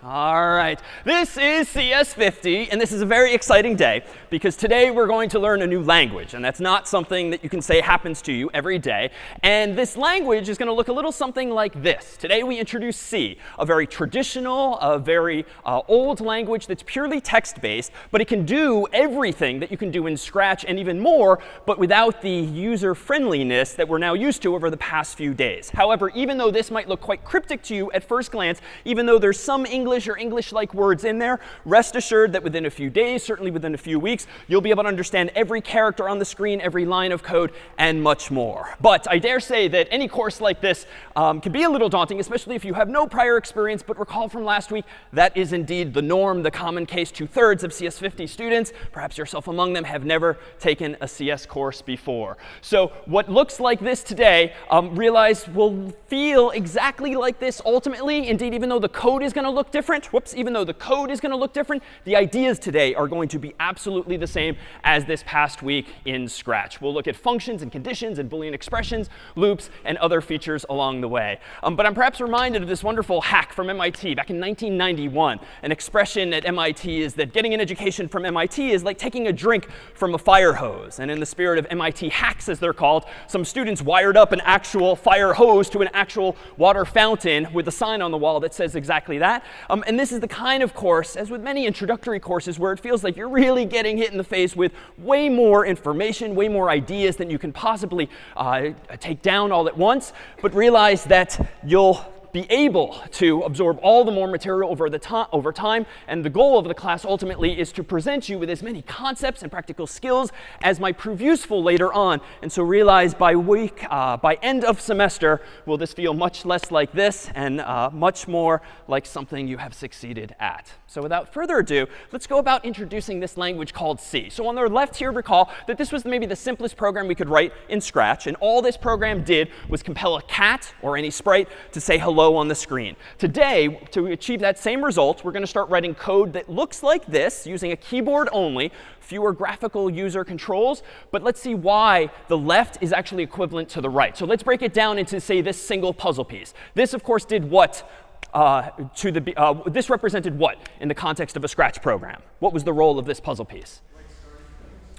All right, this is CS50, and this is a very exciting day because today we're going to learn a new language, and that's not something that you can say happens to you every day. And this language is going to look a little something like this. Today we introduce C, a very traditional, a very old language that's purely text-based, but it can do everything that you can do in Scratch and even more, but without the user-friendliness that we're now used to over the past few days. However, even though this might look quite cryptic to you at first glance, even though there's some English or English-like words in there, rest assured that within a few days, certainly within a few weeks, you'll be able to understand every character on the screen, every line of code, and much more. But I dare say that any course like this can be a little daunting, especially if you have no prior experience. But recall from last week, that is indeed the norm, the common case. 2/3 of CS50 students, perhaps yourself among them, have never taken a CS course before. So what looks like this today, realize will feel exactly like this ultimately. Indeed, even though the code is going to look different, even though the code is going to look different, the ideas today are going to be absolutely the same as this past week in Scratch. We'll look at functions and conditions and Boolean expressions, loops, and other features along the way. But I'm perhaps reminded of this wonderful hack from MIT back in 1991. An expression at MIT is that getting an education from MIT is like taking a drink from a fire hose. And in the spirit of MIT hacks, as they're called, some students wired up an actual fire hose to an actual water fountain with a sign on the wall that says exactly that. And this is the kind of course, as with many introductory courses, where it feels like you're really getting hit in the face with way more information, way more ideas than you can possibly take down all at once. But realize that you'll be able to absorb all the more material over time. And the goal of the class ultimately is to present you with as many concepts and practical skills as might prove useful later on. And so realize by end of semester, will this feel much less like this and much more like something you have succeeded at. So without further ado, let's go about introducing this language called C. So on the left here, recall that this was maybe the simplest program we could write in Scratch. And all this program did was compel a cat or any sprite to say hello on the screen. Today, to achieve that same result, we're going to start writing code that looks like this, using a keyboard only, fewer graphical user controls. But let's see why the left is actually equivalent to the right. So let's break it down into, say, this single puzzle piece. This, of course, did what? This represented what in the context of a Scratch program? What was the role of this puzzle piece?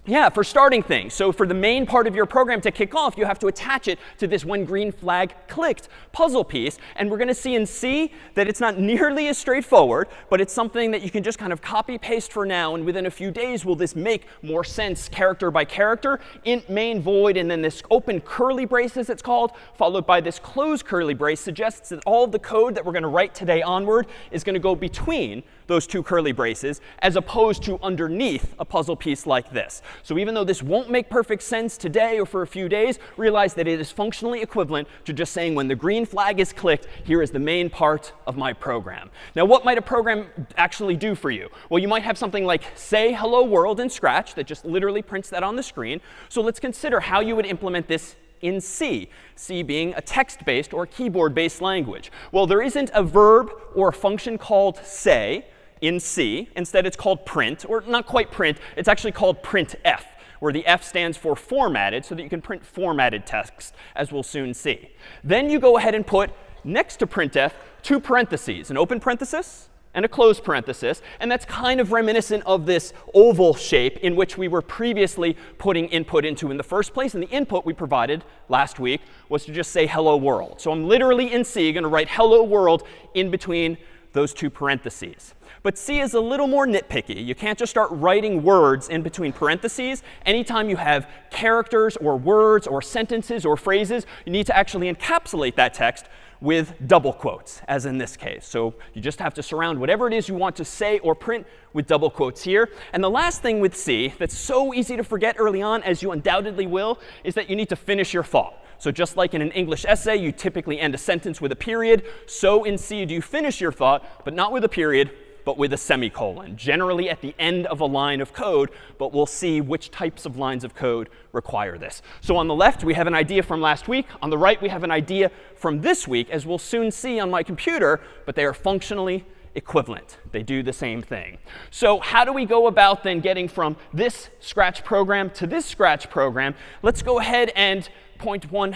Yeah, for starting things. So for the main part of your program to kick off, you have to attach it to this when green flag clicked puzzle piece. And we're going to see in C that it's not nearly as straightforward, but it's something that you can just kind of copy paste for now. And within a few days, will this make more sense character by character? Int main void, and then this open curly brace, as it's called, followed by this closed curly brace, suggests that all of the code that we're going to write today onward is going to go between those two curly braces, as opposed to underneath a puzzle piece like this. So even though this won't make perfect sense today or for a few days, realize that it is functionally equivalent to just saying when the green flag is clicked, here is the main part of my program. Now, what might a program actually do for you? Well, you might have something like say hello world in Scratch that just literally prints that on the screen. So let's consider how you would implement this in C, C being a text-based or keyboard-based language. Well, there isn't a verb or a function called say in C. Instead, it's called print, or not quite print. It's actually called printf, where the F stands for formatted, so that you can print formatted text, as we'll soon see. Then you go ahead and put next to printf two parentheses, an open parenthesis and a closed parenthesis. And that's kind of reminiscent of this oval shape in which we were previously putting input into in the first place. And the input we provided last week was to just say hello world. So I'm literally in C going to write hello world in between those two parentheses. But C is a little more nitpicky. You can't just start writing words in between parentheses. Anytime you have characters or words or sentences or phrases, you need to actually encapsulate that text with double quotes, as in this case. So you just have to surround whatever it is you want to say or print with double quotes here. And the last thing with C that's so easy to forget early on, as you undoubtedly will, is that you need to finish your thought. So just like in an English essay, you typically end a sentence with a period. So in C, do you finish your thought, but not with a period, but with a semicolon, generally at the end of a line of code. But we'll see which types of lines of code require this. So on the left, we have an idea from last week. On the right, we have an idea from this week, as we'll soon see on my computer. But they are functionally equivalent. They do the same thing. So how do we go about then getting from this Scratch program to this Scratch program? Let's go ahead and point one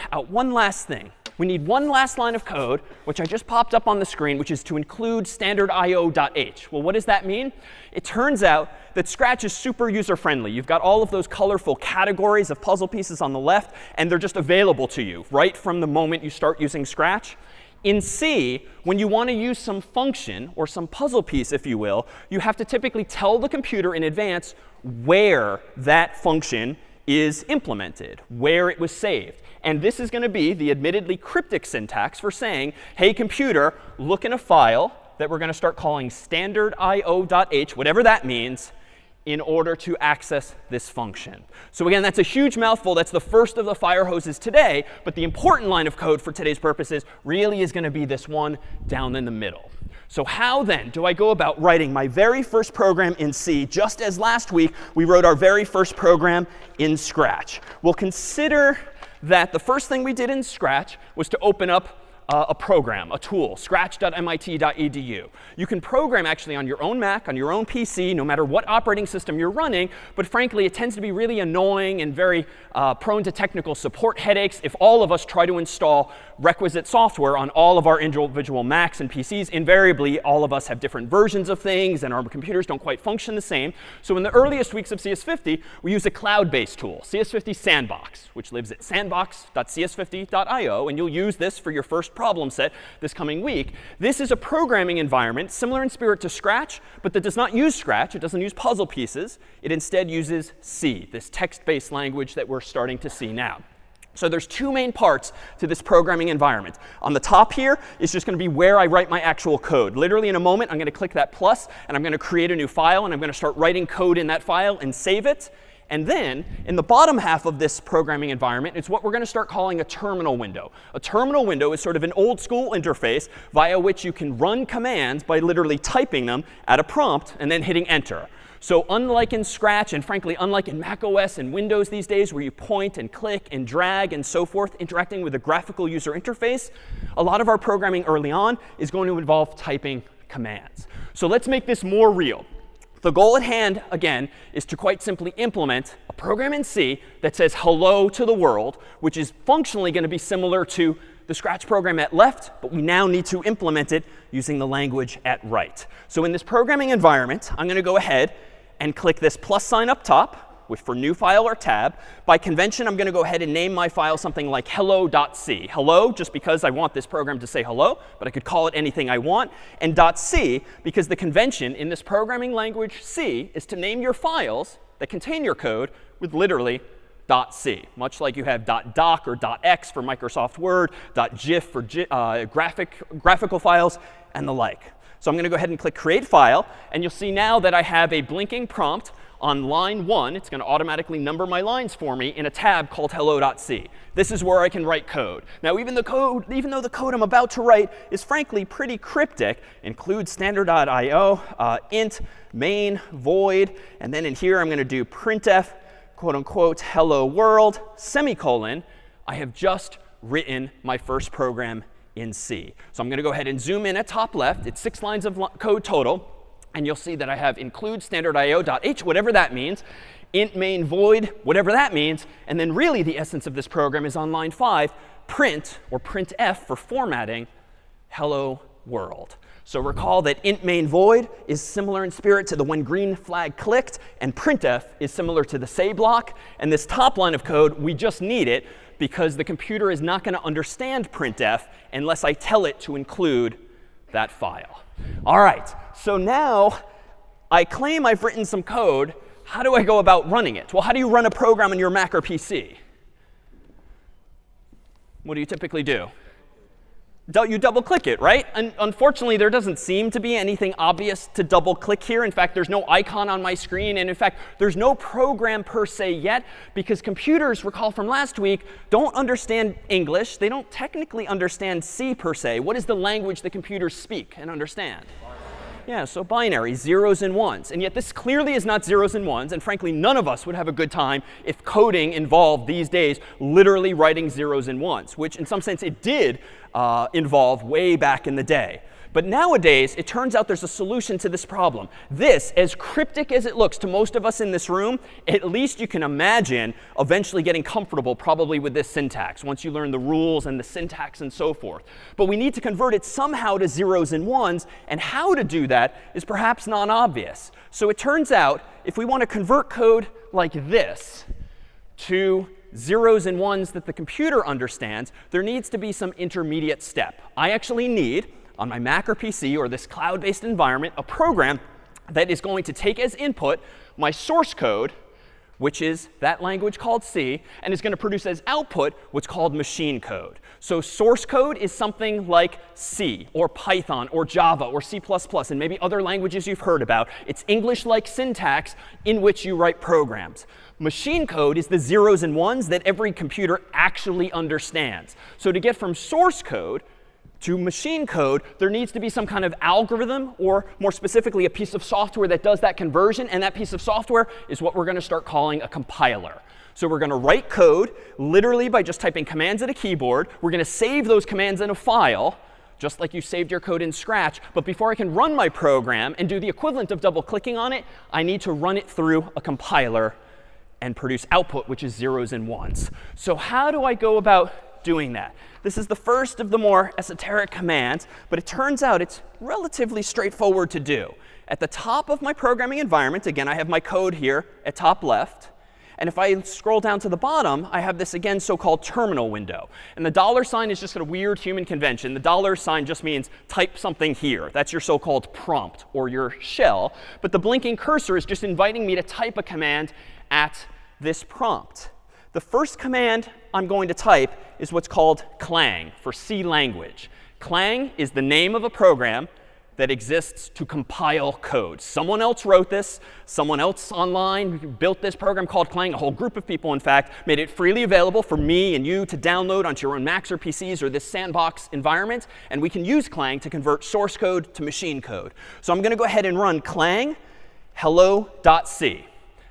last thing. we need one last line of code, which I just popped up on the screen, which is to include standard.io.h. Well, what does that mean? It turns out that Scratch is super user-friendly. You've got all of those colorful categories of puzzle pieces on the left, and they're just available to you right from the moment you start using Scratch. In C, when you want to use some function or some puzzle piece, if you will, you have to typically tell the computer in advance where that function is implemented, where it was saved. And this is going to be the admittedly cryptic syntax for saying, hey, computer, look in a file that we're going to start calling standard.io.h, whatever that means, in order to access this function. So again, that's a huge mouthful. That's the first of the fire hoses today. But the important line of code for today's purposes really is going to be this one down in the middle. So how then do I go about writing my very first program in C, just as last week we wrote our very first program in Scratch? Well, consider that the first thing we did in Scratch was to open up a program, a tool, scratch.mit.edu. You can program actually on your own Mac, on your own PC, no matter what operating system you're running. But frankly, it tends to be really annoying and very prone to technical support headaches if all of us try to install requisite software on all of our individual Macs and PCs. Invariably, all of us have different versions of things, and our computers don't quite function the same. So in the earliest weeks of CS50, we use a cloud-based tool, CS50 Sandbox, which lives at sandbox.cs50.io. And you'll use this for your first problem set this coming week. This is a programming environment similar in spirit to Scratch, but that does not use Scratch. It doesn't use puzzle pieces. It instead uses C, this text-based language that we're starting to see now. So there's two main parts to this programming environment. On the top here is just going to be where I write my actual code. Literally in a moment, I'm going to click that plus, and I'm going to create a new file, and I'm going to start writing code in that file and save it. And then in the bottom half of this programming environment, it's what we're going to start calling a terminal window. A terminal window is sort of an old school interface via which you can run commands by literally typing them at a prompt and then hitting enter. So unlike in Scratch, and frankly, unlike in Mac OS and Windows these days, where you point and click and drag and so forth, interacting with a graphical user interface, a lot of our programming early on is going to involve typing commands. So let's make this more real. The goal at hand, again, is to quite simply implement a program in C that says hello to the world, which is functionally going to be similar to the Scratch program at left, but we now need to implement it using the language at right. So in this programming environment, I'm going to go ahead and click this plus sign up top for new file or tab. By convention, I'm going to go ahead and name my file something like hello.c. Hello, just because I want this program to say hello, but I could call it anything I want. And .c, because the convention in this programming language C is to name your files that contain your code with literally .c, much like you have .doc or .x for Microsoft Word, .gif for graphical files, and the like. So I'm going to go ahead and click Create File. And you'll see now that I have a blinking prompt on line 1. It's going to automatically number my lines for me in a tab called hello.c. This is where I can write code. Now, even though the code I'm about to write is frankly pretty cryptic, include standard.io, int, main, void, and then in here I'm going to do printf, quote unquote, hello world, semicolon, I have just written my first program in C. So I'm going to go ahead and zoom in at top left. It's 6 lines of code total. And you'll see that I have include standard.io.h, whatever that means, int main void, whatever that means. And then really the essence of this program is on line 5, print, or printf for formatting, hello world. So recall that int main void is similar in spirit to the when green flag clicked, and printf is similar to the say block. And this top line of code, we just need it because the computer is not going to understand printf unless I tell it to include that file. All right, so now I claim I've written some code. How do I go about running it? Well, how do you run a program on your Mac or PC? What do you typically do? You double click it, right? And unfortunately, there doesn't seem to be anything obvious to double click here. In fact, there's no icon on my screen. And in fact, there's no program per se yet, because computers, recall from last week, don't understand English. They don't technically understand C per se. What is the language that computers speak and understand? Yeah, so binary, zeros and ones. And yet this clearly is not zeros and ones. And frankly, none of us would have a good time if coding involved these days literally writing zeros and ones, which in some sense it did involve way back in the day. But nowadays, it turns out there's a solution to this problem. This, as cryptic as it looks to most of us in this room, at least you can imagine eventually getting comfortable probably with this syntax once you learn the rules and the syntax and so forth. But we need to convert it somehow to zeros and ones, and how to do that is perhaps non-obvious. So it turns out if we want to convert code like this to zeros and ones that the computer understands, there needs to be some intermediate step. I actually need, on my Mac or PC or this cloud-based environment, a program that is going to take as input my source code, which is that language called C, and is going to produce as output what's called machine code. So source code is something like C or Python or Java or C++ and maybe other languages you've heard about. It's English-like syntax in which you write programs. Machine code is the zeros and ones that every computer actually understands. So to get from source code to machine code, there needs to be some kind of algorithm, or more specifically, a piece of software that does that conversion. And that piece of software is what we're going to start calling a compiler. So we're going to write code literally by just typing commands at a keyboard. We're going to save those commands in a file, just like you saved your code in Scratch. But before I can run my program and do the equivalent of double-clicking on it, I need to run it through a compiler and produce output, which is zeros and ones. So how do I go about doing that? This is the first of the more esoteric commands, but it turns out it's relatively straightforward to do. At the top of my programming environment, again, I have my code here at top left. And if I scroll down to the bottom, I have this, again, so-called terminal window. And the dollar sign is just a weird human convention. The dollar sign just means type something here. That's your so-called prompt or your shell. But the blinking cursor is just inviting me to type a command at this prompt. The first command I'm going to type is what's called clang for C language. Clang is the name of a program that exists to compile code. Someone else wrote this. Someone else online built this program called Clang. A whole group of people, in fact, made it freely available for me and you to download onto your own Macs or PCs or this sandbox environment. And we can use Clang to convert source code to machine code. So I'm going to go ahead and run clang hello.c.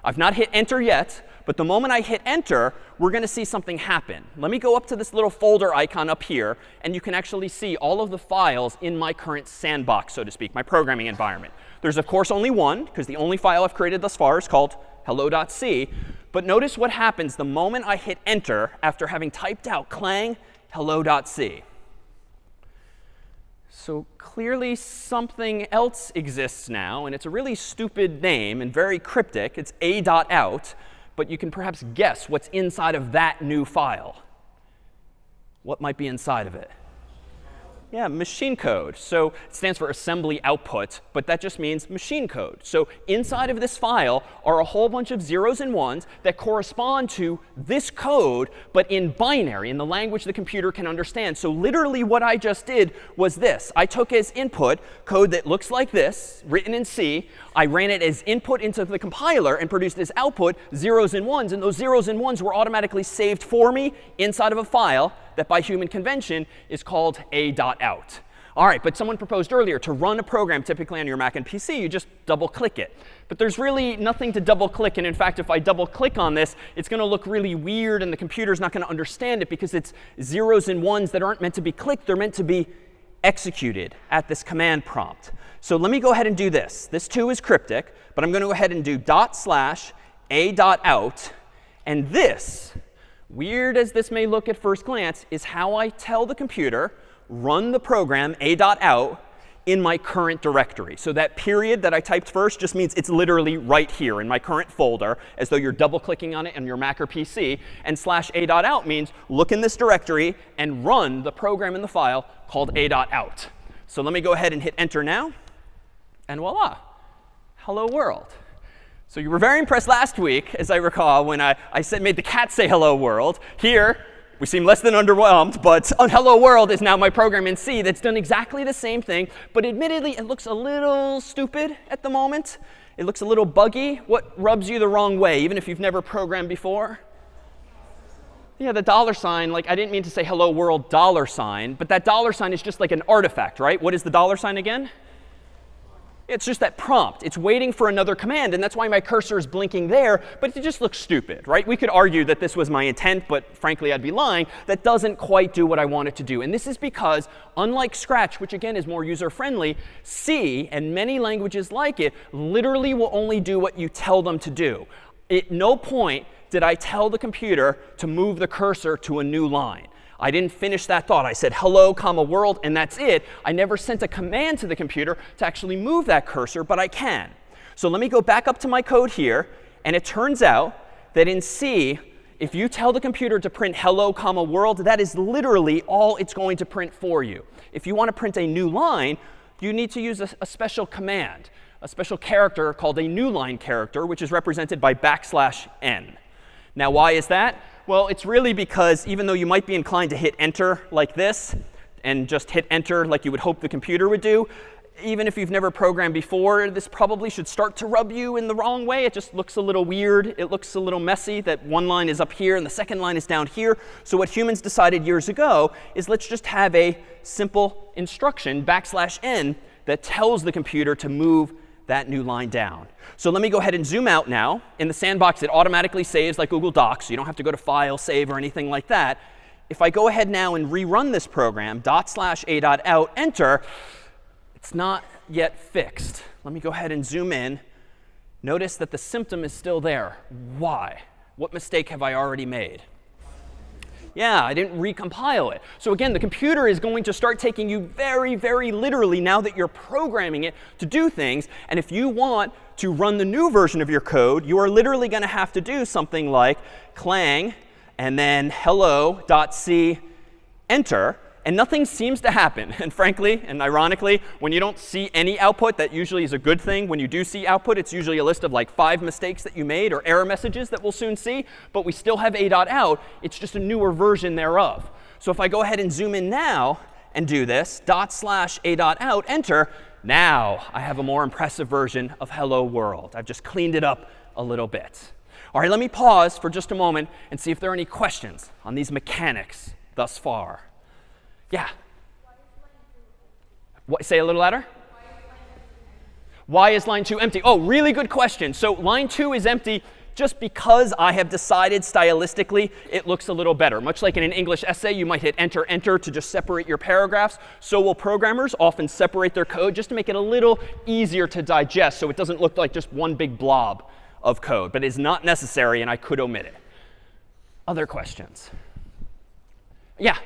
I've not hit enter yet. But the moment I hit enter, we're going to see something happen. Let me go up to this little folder icon up here, and you can actually see all of the files in my current sandbox, so to speak, my programming environment. There's, of course, only one, because the only file I've created thus far is called hello.c. But notice what happens the moment I hit enter after having typed out clang hello.c. So clearly something else exists now, and it's a really stupid name and very cryptic. It's a.out. But you can perhaps guess what's inside of that new file. What might be inside of it? Yeah, machine code. So it stands for assembly output, but that just means machine code. So inside of this file are a whole bunch of zeros and ones that correspond to this code, but in binary, in the language the computer can understand. So literally what I just did was this. I took as input code that looks like this, written in C. I ran it as input into the compiler and produced as output zeros and ones. And those zeros and ones were automatically saved for me inside of a file that by human convention is called a.out. All right, but someone proposed earlier to run a program typically on your Mac and PC, you just double click it. But there's really nothing to double click. And in fact, if I double click on this, it's going to look really weird and the computer's not going to understand it because it's zeros and ones that aren't meant to be clicked. They're meant to be executed at this command prompt. So let me go ahead and do this. This too is cryptic, but I'm going to go ahead and do /a.out. And this, weird as this may look at first glance, is how I tell the computer, run the program a.out in my current directory. So that period that I typed first just means it's literally right here in my current folder, as though you're double clicking on it on your Mac or PC. And /a.out means look in this directory and run the program in the file called a.out. So let me go ahead and hit enter now. And voila, hello world. So you were very impressed last week, as I recall, when I made the cat say hello world. Here, we seem less than underwhelmed, but hello world is now my program in C that's done exactly the same thing. But admittedly, it looks a little stupid at the moment. It looks a little buggy. What rubs you the wrong way, even if you've never programmed before? Yeah, the dollar sign, like I didn't mean to say hello world $, but that $ is just like an artifact, right? What is the $ again? It's just that prompt. It's waiting for another command, and that's why my cursor is blinking there, but it just looks stupid, right? We could argue that this was my intent, but frankly, I'd be lying. That doesn't quite do what I want it to do. And this is because, unlike Scratch, which again is more user-friendly, C, and many languages like it, literally will only do what you tell them to do. At no point did I tell the computer to move the cursor to a new line. I didn't finish that thought. I said hello, comma, world, and that's it. I never sent a command to the computer to actually move that cursor, but I can. So let me go back up to my code here. And it turns out that in C, if you tell the computer to print hello, comma, world, that is literally all it's going to print for you. If you want to print a new line, you need to use a special command, a special character called a new line character, which is represented by \n. Now, why is that? Well, it's really because even though you might be inclined to hit enter like this and just hit enter like you would hope the computer would do, even if you've never programmed before, this probably should start to rub you in the wrong way. It just looks a little weird. It looks a little messy that one line is up here and the second line is down here. So what humans decided years ago is let's just have a simple instruction, \n, that tells the computer to move that new line down. So let me go ahead and zoom out now. In the sandbox, it automatically saves like Google Docs. So you don't have to go to File, Save, or anything like that. If I go ahead now and rerun this program, /a.out, enter, it's not yet fixed. Let me go ahead and zoom in. Notice that the symptom is still there. Why? What mistake have I already made? Yeah, I didn't recompile it. So again, the computer is going to start taking you very, very literally now that you're programming it to do things. And if you want to run the new version of your code, you are literally going to have to do something like clang and then hello.c, enter. And nothing seems to happen. And frankly, and ironically, when you don't see any output, that usually is a good thing. When you do see output, it's usually a list of like 5 mistakes that you made or error messages that we'll soon see. But we still have a.out. It's just a newer version thereof. So if I go ahead and zoom in now and do this, /a.out, enter, now I have a more impressive version of hello world. I've just cleaned it up a little bit. All right, let me pause for just a moment and see if there are any questions on these mechanics thus far. Yeah? What, say a little louder. Why is line 2 empty? Oh, really good question. So line 2 is empty just because I have decided stylistically it looks a little better. Much like in an English essay, you might hit enter, enter to just separate your paragraphs. So will programmers often separate their code just to make it a little easier to digest so it doesn't look like just one big blob of code. But it's not necessary, and I could omit it. Other questions? Yeah?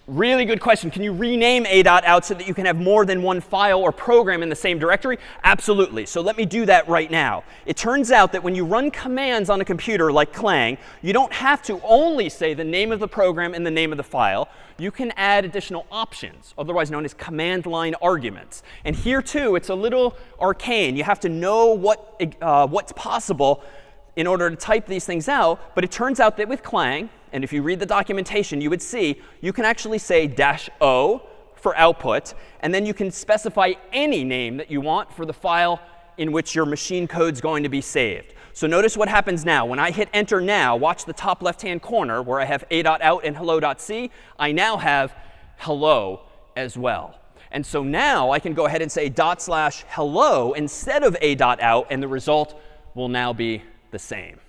Really good question. Can you rename a.out so that you can have more than one file or program in the same directory? Absolutely. So let me do that right now. It turns out that when you run commands on a computer like clang, you don't have to only say the name of the program and the name of the file. You can add additional options, otherwise known as command line arguments. And here, too, it's a little arcane. You have to know what's possible in order to type these things out. But it turns out that with clang, and if you read the documentation, you would see you can actually say -o for output. And then you can specify any name that you want for the file in which your machine code's going to be saved. So notice what happens now. When I hit enter now, watch the top left-hand corner where I have a.out and hello.c. I now have hello as well. And so now I can go ahead and say /hello instead of a.out, and the result will now be the same.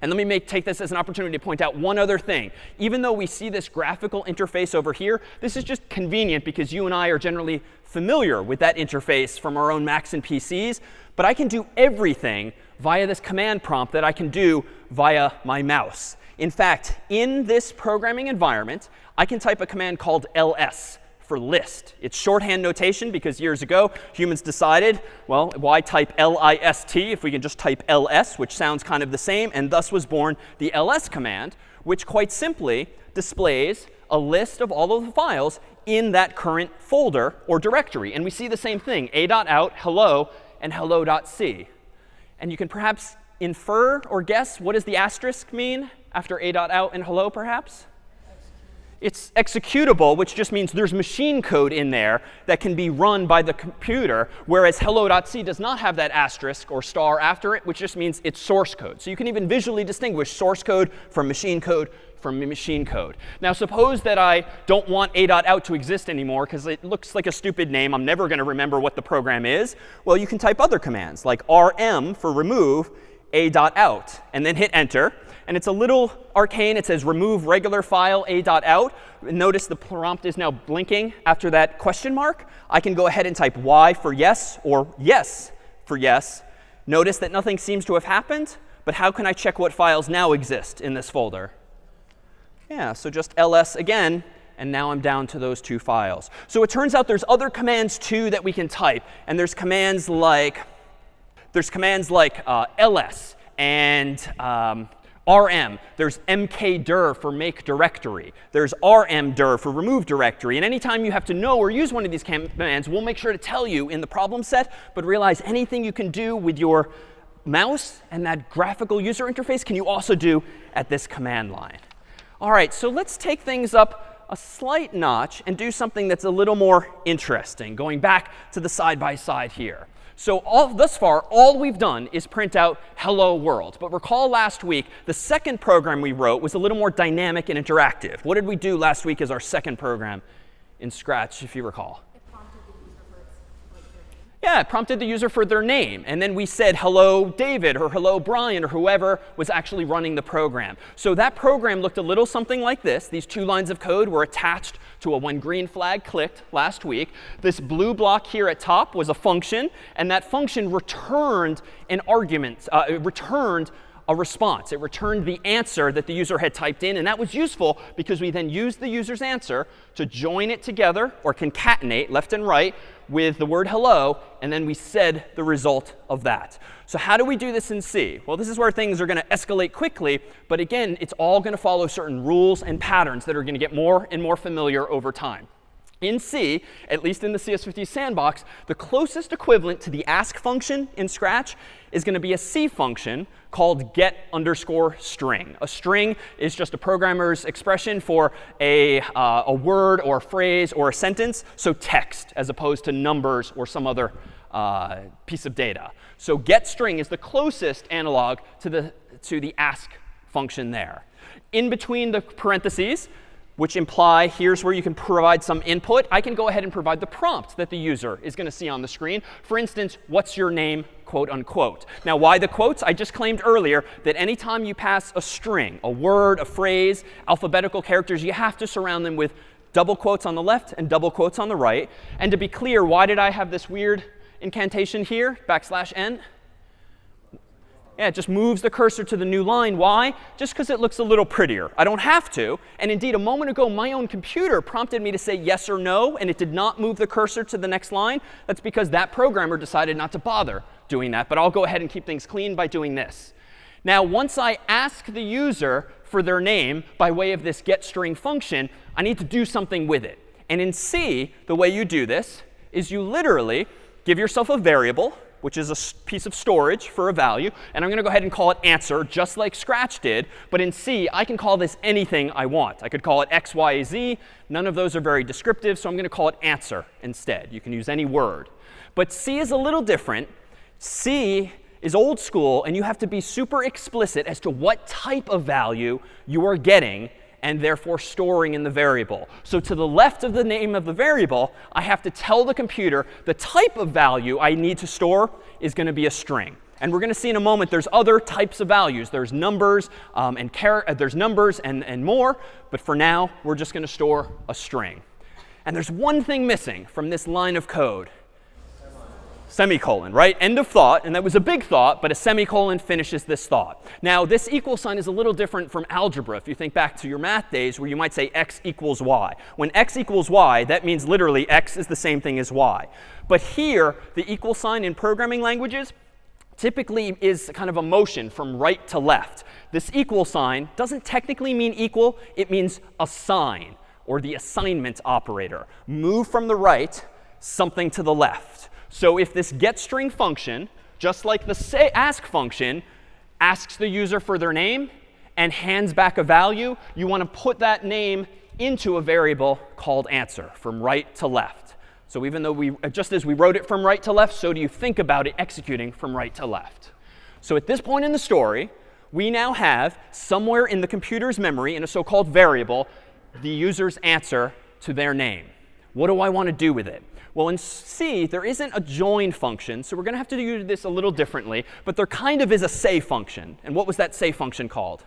And let me take this as an opportunity to point out one other thing. Even though we see this graphical interface over here, this is just convenient because you and I are generally familiar with that interface from our own Macs and PCs. But I can do everything via this command prompt that I can do via my mouse. In fact, in this programming environment, I can type a command called ls. For list. It's shorthand notation because years ago humans decided, well, why type list if we can just type ls, which sounds kind of the same, and thus was born the ls command, which quite simply displays a list of all of the files in that current folder or directory. And we see the same thing, a.out, hello, and hello.c. And you can perhaps infer or guess what does the asterisk mean after a.out and hello, perhaps? It's executable, which just means there's machine code in there that can be run by the computer, whereas hello.c does not have that asterisk or star after it, which just means it's source code. So you can even visually distinguish source code from machine code from machine code. Now, suppose that I don't want a.out to exist anymore because it looks like a stupid name. I'm never going to remember what the program is. Well, you can type other commands like rm for remove a.out and then hit enter. And it's a little arcane. It says remove regular file a.out. Notice the prompt is now blinking after that question mark. I can go ahead and type y for yes or yes for yes. Notice that nothing seems to have happened. But how can I check what files now exist in this folder? Yeah, so just ls again. And now I'm down to those 2 files. So it turns out there's other commands too that we can type. And there's commands like ls and rm. There's mkdir for make directory. There's rmdir for remove directory. And anytime you have to know or use one of these commands, we'll make sure to tell you in the problem set. But realize anything you can do with your mouse and that graphical user interface can you also do at this command line. All right, so let's take things up a slight notch and do something that's a little more interesting, going back to the side-by-side here. So thus far, all we've done is print out hello world. But recall last week, the second program we wrote was a little more dynamic and interactive. What did we do last week as our second program in Scratch, if you recall? Yeah, it prompted the user for their name. And then we said hello David or hello Brian or whoever was actually running the program. So that program looked a little something like this. These 2 lines of code were attached to a when green flag clicked last week. This blue block here at top was a function. And that function returned an argument. It returned a response. It returned the answer that the user had typed in. And that was useful because we then used the user's answer to join it together or concatenate left and right with the word hello. And then we said the result of that. So how do we do this in C? Well, this is where things are going to escalate quickly. But again, it's all going to follow certain rules and patterns that are going to get more and more familiar over time. In C, at least in the CS50 Sandbox, the closest equivalent to the ask function in Scratch is going to be a C function called get_string. A string is just a programmer's expression for a word or a phrase or a sentence, so text as opposed to numbers or some other piece of data. So getString is the closest analog to the ask function there. In between the parentheses, which imply here's where you can provide some input, I can go ahead and provide the prompt that the user is going to see on the screen. For instance, what's your name, quote unquote. Now, why the quotes? I just claimed earlier that anytime you pass a string, a word, a phrase, alphabetical characters, you have to surround them with double quotes on the left and double quotes on the right. And to be clear, why did I have this weird incantation here, \n? Yeah, it just moves the cursor to the new line. Why? Just because it looks a little prettier. I don't have to. And indeed, a moment ago, my own computer prompted me to say yes or no, and it did not move the cursor to the next line. That's because that programmer decided not to bother doing that. But I'll go ahead and keep things clean by doing this. Now, once I ask the user for their name by way of this getString function, I need to do something with it. And in C, the way you do this is you literally give yourself a variable, which is a piece of storage for a value. And I'm going to go ahead and call it answer, just like Scratch did. But in C, I can call this anything I want. I could call it x, y, z. None of those are very descriptive, so I'm going to call it answer instead. You can use any word. But C is a little different. C is old school, and you have to be super explicit as to what type of value you are getting and therefore storing in the variable. So to the left of the name of the variable, I have to tell the computer the type of value I need to store is going to be a string. And we're going to see in a moment there's other types of values. There's numbers and more. But for now, we're just going to store a string. And there's one thing missing from this line of code. Semicolon, right? End of thought. And that was a big thought, but a semicolon finishes this thought. Now, this equal sign is a little different from algebra. If you think back to your math days where you might say x equals y. When x equals y, that means literally x is the same thing as y. But here, the equal sign in programming languages typically is kind of a motion from right to left. This equal sign doesn't technically mean equal. It means assign, or the assignment operator. Move from the right something to the left. So if this getString function, just like the ask function, asks the user for their name and hands back a value, you want to put that name into a variable called answer from right to left. So even though just as we wrote it from right to left, so do you think about it executing from right to left. So at this point in the story, we now have somewhere in the computer's memory in a so-called variable the user's answer to their name. What do I want to do with it? Well, in C, there isn't a join function, so we're going to have to do this a little differently. But there kind of is a say function. And what was that say function called?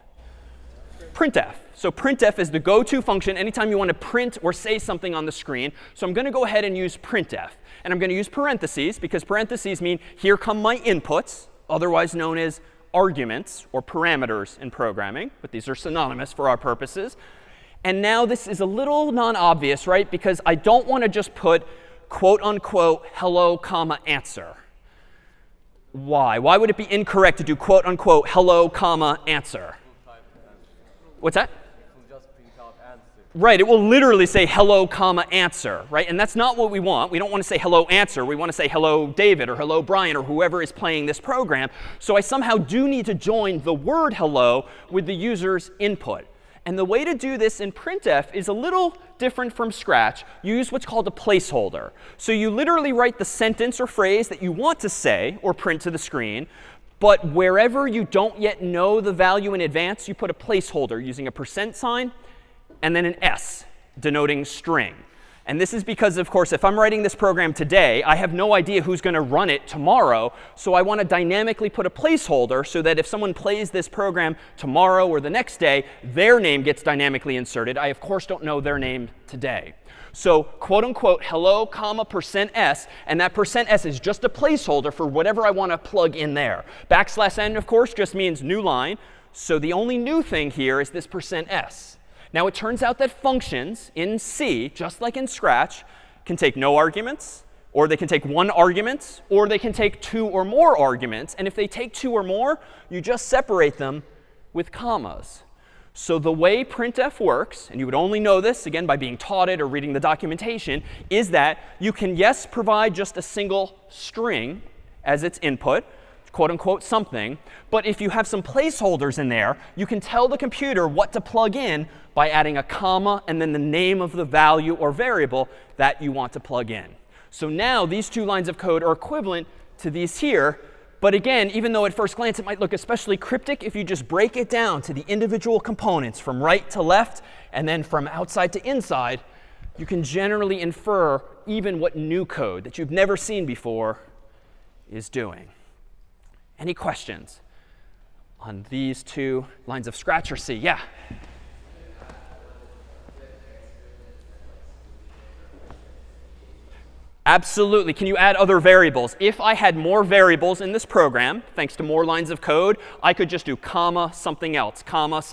Printf. So printf is the go-to function anytime you want to print or say something on the screen. So I'm going to go ahead and use printf. And I'm going to use parentheses, because parentheses mean here come my inputs, otherwise known as arguments or parameters in programming. But these are synonymous for our purposes. And now this is a little non-obvious, right? Because I don't want to just put quote unquote hello comma answer. Why? Why would it be incorrect to do quote unquote hello comma answer? What's that? Right, it will literally say hello comma answer, right? And that's not what we want. We don't want to say hello answer. We want to say hello David or hello Brian or whoever is playing this program. So I somehow do need to join the word hello with the user's input. And the way to do this in printf is a little different from scratch. You use what's called a placeholder. So you literally write the sentence or phrase that you want to say or print to the screen. But wherever you don't yet know the value in advance, you put a placeholder using a % and then an s, denoting string. And this is because, of course, if I'm writing this program today, I have no idea who's going to run it tomorrow. So I want to dynamically put a placeholder so that if someone plays this program tomorrow or the next day, their name gets dynamically inserted. I, of course, don't know their name today. So quote unquote hello comma %s, and that %s is just a placeholder for whatever I want to plug in there. \n, of course, just means new line. So the only new thing here is this %s. Now, it turns out that functions in C, just like in Scratch, can take no arguments, or they can take one argument, or they can take two or more arguments. And if they take two or more, you just separate them with commas. So the way printf works, and you would only know this, again, by being taught it or reading the documentation, is that you can, yes, provide just a single string as its input, quote unquote something. But if you have some placeholders in there, you can tell the computer what to plug in by adding a comma and then the name of the value or variable that you want to plug in. So now these two lines of code are equivalent to these here. But again, even though at first glance it might look especially cryptic, if you just break it down to the individual components from right to left and then from outside to inside, you can generally infer even what new code that you've never seen before is doing. Any questions on these two lines of Scratch or C? Yeah? Absolutely. Can you add other variables? If I had more variables in this program, thanks to more lines of code, I could just do comma something else, comma,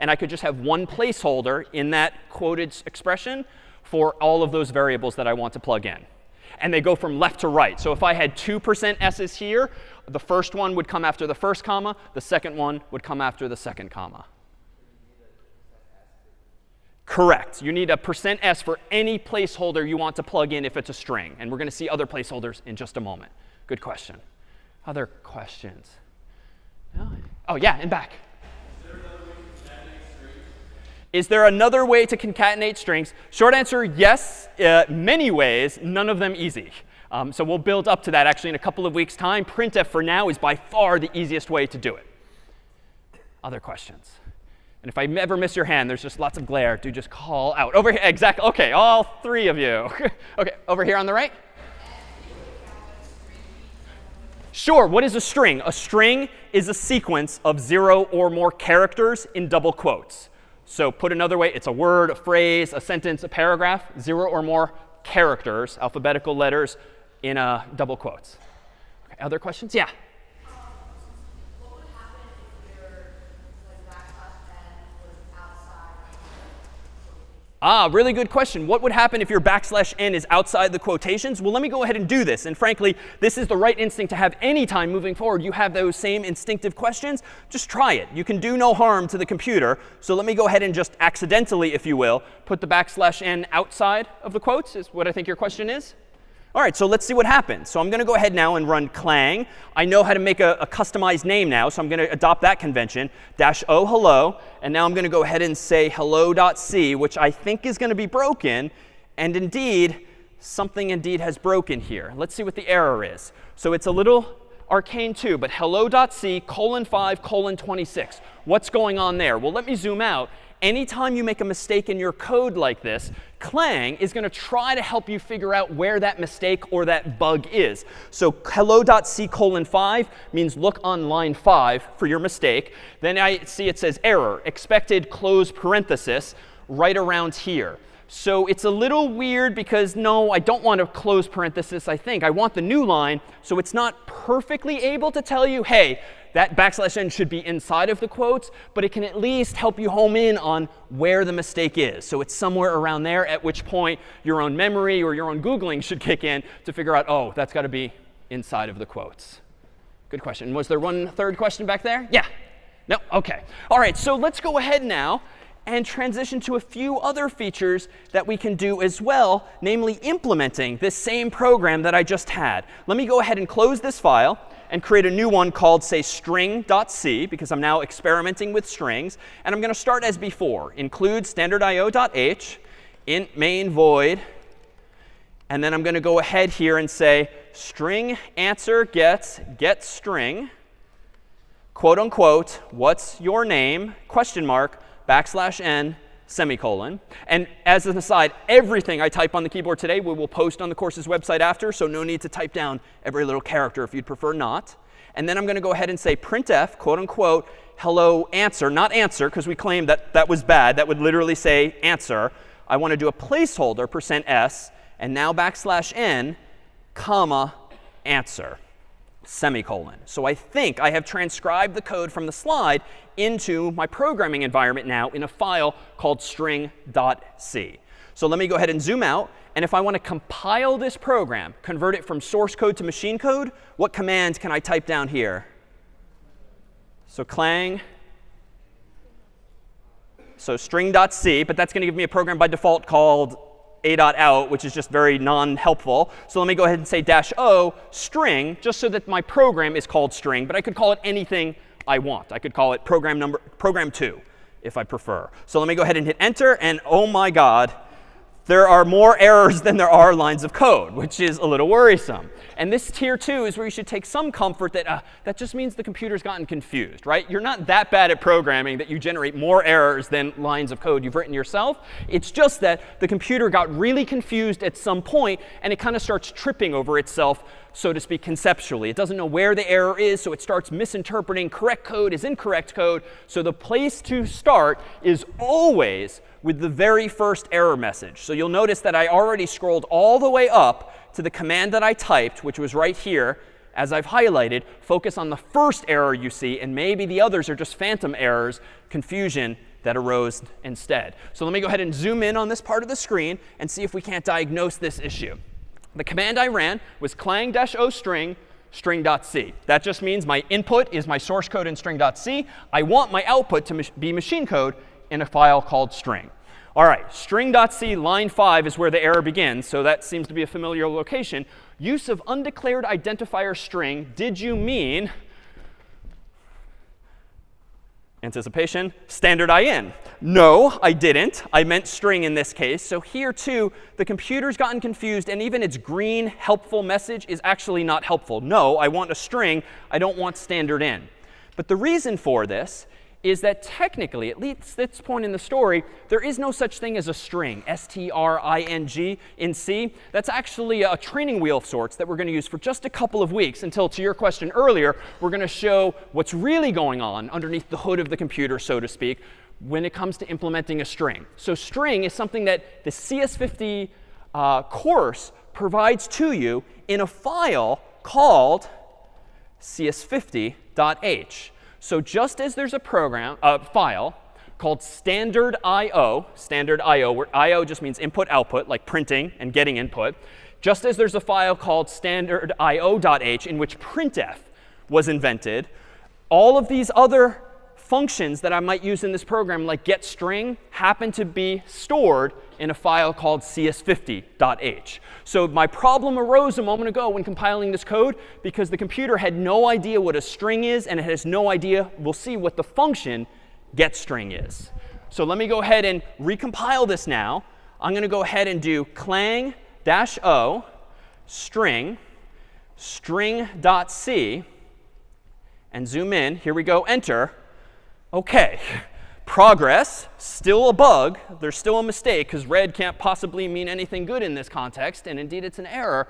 and I could just have one placeholder in that quoted expression for all of those variables that I want to plug in. And they go from left to right. So if I had two %s's here, the first one would come after the first comma. The second one would come after the second comma. Correct. You need a %s for any placeholder you want to plug in if it's a string. And we're going to see other placeholders in just a moment. Good question. Other questions? No? Oh, yeah, and back. Is there another way to concatenate strings? Short answer, yes. Many ways, none of them easy. So we'll build up to that actually in a couple of weeks' time. Printf for now is by far the easiest way to do it. Other questions? And if I ever miss your hand, there's just lots of glare. Do just call out. Over here, exactly. OK, all three of you. OK, over here on the right. Sure, what is a string? A string is a sequence of 0 or more characters in double quotes. So put another way, it's a word, a phrase, a sentence, a paragraph, 0 or more characters, alphabetical letters in double quotes. Okay, other questions? Yeah? What would happen if your \n was outside? Really good question. What would happen if your \n is outside the quotations? Well, let me go ahead and do this. And frankly, this is the right instinct to have any time moving forward. You have those same instinctive questions. Just try it. You can do no harm to the computer. So let me go ahead and just accidentally, if you will, put the \n outside of the quotes, is what I think your question is. All right, so let's see what happens. So I'm going to go ahead now and run clang. I know how to make a customized name now, so I'm going to adopt that convention. -o hello. And now I'm going to go ahead and say hello.c, which I think is going to be broken. And indeed, something indeed has broken here. Let's see what the error is. So it's a little arcane too, but hello.c :5:26. What's going on there? Well, let me zoom out. Anytime you make a mistake in your code like this, clang is going to try to help you figure out where that mistake or that bug is. So hello.c :5 means look on line 5 for your mistake. Then I see it says error, expected close parenthesis right around here. So it's a little weird because, no, I don't want a close parenthesis, I think. I want the new line. So it's not perfectly able to tell you, hey, that \n should be inside of the quotes, but it can at least help you home in on where the mistake is. So it's somewhere around there, at which point your own memory or your own Googling should kick in to figure out, oh, that's got to be inside of the quotes. Good question. Was there one third question back there? Yeah. No? OK. All right, so let's go ahead now and transition to a few other features that we can do as well, namely implementing this same program that I just had. Let me go ahead and close this file and create a new one called, say, string.c, because I'm now experimenting with strings. And I'm going to start as before. Include standard.io.h, int main void. And then I'm going to go ahead here and say string answer gets get string, quote unquote, what's your name, question mark, \n, semicolon. And as an aside, everything I type on the keyboard today we will post on the course's website after, so no need to type down every little character if you'd prefer not. And then I'm going to go ahead and say printf, quote unquote, hello answer, not answer, because we claimed that that was bad. That would literally say answer. I want to do a placeholder, %s, and now \n, comma, answer, semicolon. So I think I have transcribed the code from the slide into my programming environment now in a file called string.c. So let me go ahead and zoom out. And if I want to compile this program, convert it from source code to machine code, what command can I type down here? So clang. So string.c, but that's going to give me a program by default called a.out, which is just very non-helpful. So let me go ahead and say -o string, just so that my program is called string. But I could call it anything I want. I could call it program 2, if I prefer. So let me go ahead and hit enter. And oh my god, there are more errors than there are lines of code, which is a little worrisome. And this tier 2 is where you should take some comfort that that just means the computer's gotten confused, right? You're not that bad at programming that you generate more errors than lines of code you've written yourself. It's just that the computer got really confused at some point, and it kind of starts tripping over itself, so to speak, conceptually. It doesn't know where the error is, so it starts misinterpreting correct code as incorrect code. So the place to start is always with the very first error message. So you'll notice that I already scrolled all the way up to the command that I typed, which was right here, as I've highlighted. Focus on the first error you see, and maybe the others are just phantom errors, confusion that arose instead. So let me go ahead and zoom in on this part of the screen and see if we can't diagnose this issue. The command I ran was clang -o string, string.c. That just means my input is my source code in string.c. I want my output to be machine code in a file called string. All right, string.c line 5 is where the error begins, so that seems to be a familiar location. Use of undeclared identifier string. Did you mean, anticipation, standard in? No, I didn't. I meant string in this case. So here, too, the computer's gotten confused, and even its green helpful message is actually not helpful. No, I want a string. I don't want standard in. But the reason for this is that technically, at least this point in the story, there is no such thing as a string, string in C. That's actually a training wheel of sorts that we're going to use for just a couple of weeks until, to your question earlier, we're going to show what's really going on underneath the hood of the computer, so to speak, when it comes to implementing a string. So string is something that the CS50 course provides to you in a file called CS50.h. So just as there's a file called standard.io, where io just means input output, like printing and getting input, just as there's a file called standard.io.h in which printf was invented, all of these other functions that I might use in this program, like getString, happen to be stored in a file called CS50.h. So my problem arose a moment ago when compiling this code because the computer had no idea what a string is, and it has no idea, we'll see, what the function getString is. So let me go ahead and recompile this now. I'm going to go ahead and do clang-o string string.c and zoom in. Here we go. Enter. OK. Progress. Still a bug. There's still a mistake because red can't possibly mean anything good in this context. And indeed, it's an error.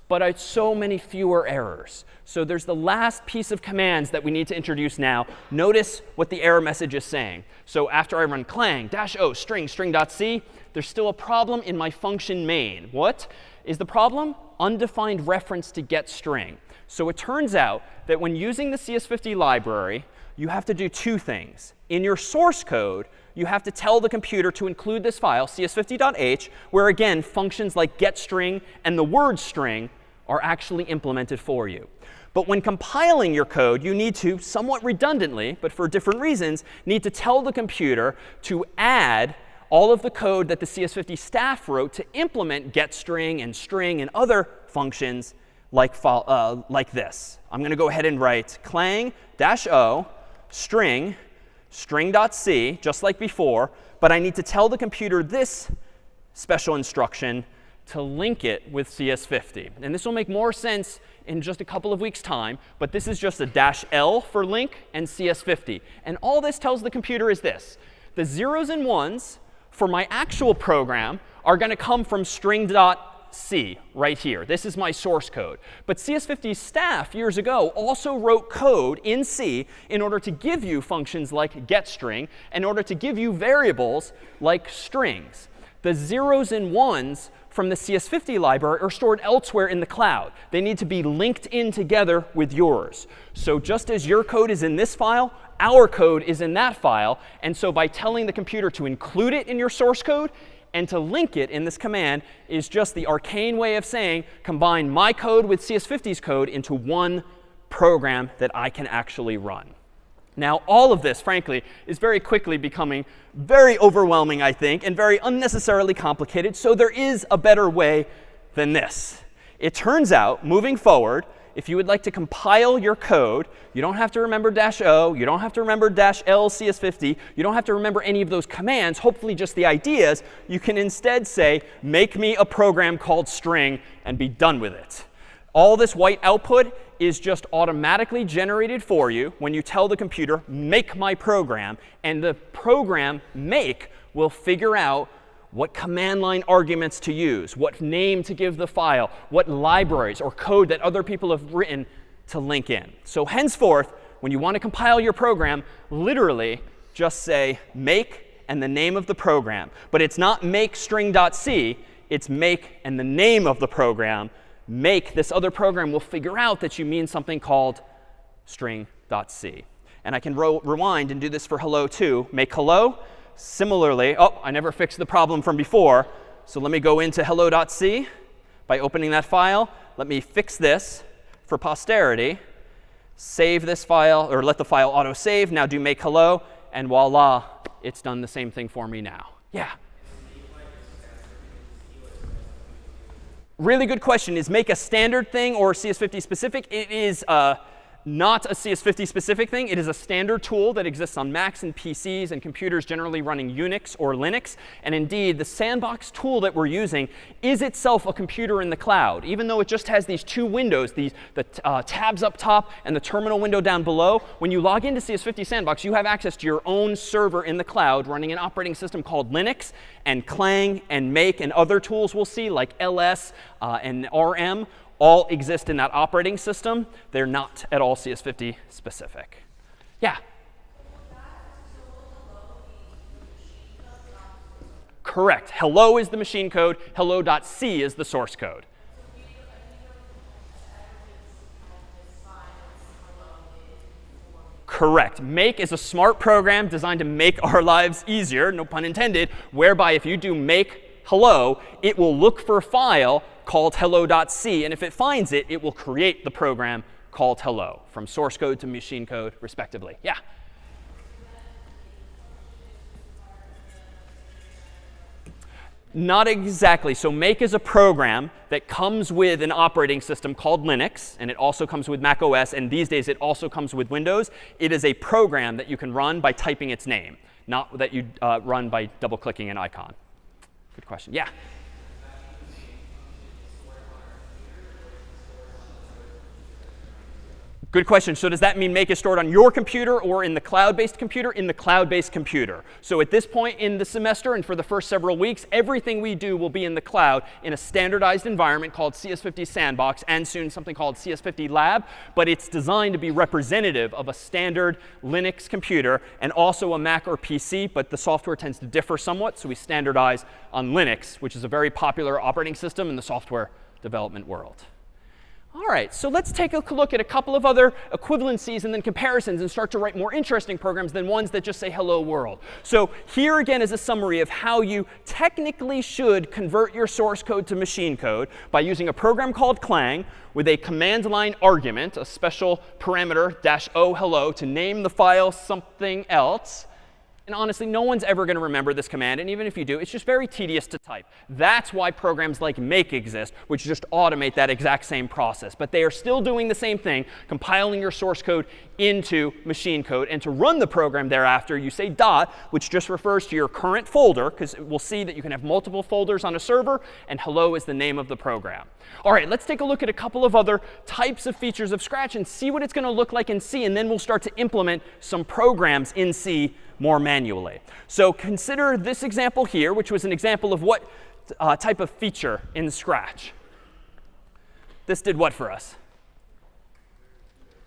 But it's so many fewer errors. So there's the last piece of commands that we need to introduce now. Notice what the error message is saying. So after I run clang-o string string.c, there's still a problem in my function main. What is the problem? Undefined reference to getString. So it turns out that when using the CS50 library, you have to do two things. In your source code, you have to tell the computer to include this file, cs50.h, where, again, functions like getString and the word string are actually implemented for you. But when compiling your code, you need to, somewhat redundantly, but for different reasons, need to tell the computer to add all of the code that the CS50 staff wrote to implement getString and string and other functions like this. I'm going to go ahead and write clang-o string string.c, just like before. But I need to tell the computer this special instruction to link it with CS50. And this will make more sense in just a couple of weeks' time. But this is just a -L for link and CS50. And all this tells the computer is this. The zeros and ones for my actual program are going to come from string.c right here. This is my source code. But CS50's staff years ago also wrote code in C in order to give you functions like getString, in order to give you variables like strings. The zeros and ones from the CS50 library are stored elsewhere in the cloud. They need to be linked in together with yours. So just as your code is in this file, our code is in that file. And so by telling the computer to include it in your source code and to link it in this command is just the arcane way of saying combine my code with CS50's code into one program that I can actually run. Now, all of this, frankly, is very quickly becoming very overwhelming, I think, and very unnecessarily complicated. So there is a better way than this. It turns out, moving forward, if you would like to compile your code, you don't have to remember -o, you don't have to remember -L CS50, you don't have to remember any of those commands, hopefully just the ideas. You can instead say, make me a program called string, and be done with it. All this white output is just automatically generated for you when you tell the computer, make my program. And the program make will figure out what command line arguments to use, what name to give the file, what libraries or code that other people have written to link in. So henceforth, when you want to compile your program, literally just say make and the name of the program. But it's not make string.c. It's make and the name of the program. Make, this other program will figure out that you mean something called string.c. And I can rewind and do this for hello too. Make hello. Similarly, oh, I never fixed the problem from before. So let me go into hello.c by opening that file. Let me fix this for posterity. Save this file, or let the file auto-save. Now do make hello. And voila, it's done the same thing for me now. Yeah. Really good question. Is make a standard thing or CS50 specific? It is not a CS50 specific thing. It is a standard tool that exists on Macs and PCs and computers generally running Unix or Linux. And indeed, the sandbox tool that we're using is itself a computer in the cloud. Even though it just has these two windows, the tabs up top and the terminal window down below, when you log into CS50 Sandbox, you have access to your own server in the cloud running an operating system called Linux. And Clang and Make and other tools we'll see, like ls and rm, all exist in that operating system. They're not at all CS50 specific. Yeah? Correct. Hello is the machine code. Hello.c is the source code. Correct. Make is a smart program designed to make our lives easier, no pun intended, whereby if you do make hello, it will look for a file called hello.c. And if it finds it, it will create the program called hello from source code to machine code, respectively. Yeah? Not exactly. So make is a program that comes with an operating system called Linux, and it also comes with Mac OS, and these days it also comes with Windows. It is a program that you can run by typing its name, not that you run by double-clicking an icon. Good question. Yeah? Good question. So does that mean make is stored on your computer or in the cloud-based computer? In the cloud-based computer. So at this point in the semester and for the first several weeks, everything we do will be in the cloud in a standardized environment called CS50 Sandbox and soon something called CS50 Lab. But it's designed to be representative of a standard Linux computer and also a Mac or PC. But the software tends to differ somewhat. So we standardize on Linux, which is a very popular operating system in the software development world. All right, so let's take a look at a couple of other equivalencies and then comparisons and start to write more interesting programs than ones that just say hello world. So here again is a summary of how you technically should convert your source code to machine code by using a program called Clang with a command line argument, a special parameter -o hello to name the file something else. And honestly, no one's ever going to remember this command. And even if you do, it's just very tedious to type. That's why programs like make exist, which just automate that exact same process. But they are still doing the same thing, compiling your source code into machine code. And to run the program thereafter, you say dot, which just refers to your current folder, because we'll see that you can have multiple folders on a server. And hello is the name of the program. All right, let's take a look at a couple of other types of features of Scratch and see what it's going to look like in C. And then we'll start to implement some programs in C more manually. So consider this example here, which was an example of what type of feature in Scratch. This did what for us?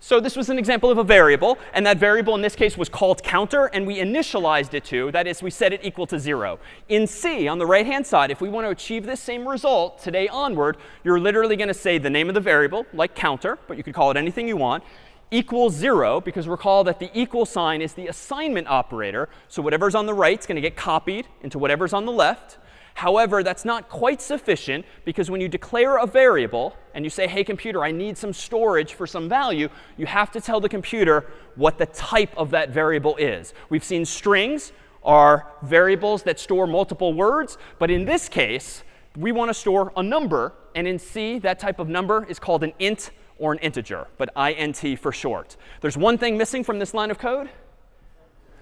So this was an example of a variable, and that variable in this case was called counter, and we initialized it to, that is, we set it equal to 0. In C, on the right-hand side, if we want to achieve this same result today onward, you're literally going to say the name of the variable, like counter, but you could call it anything you want, equals 0, because recall that the equal sign is the assignment operator. So whatever's on the right is going to get copied into whatever's on the left. However, that's not quite sufficient, because when you declare a variable and you say, hey, computer, I need some storage for some value, you have to tell the computer what the type of that variable is. We've seen strings are variables that store multiple words. But in this case, we want to store a number. And in C, that type of number is called an int or an integer, but int for short. There's one thing missing from this line of code.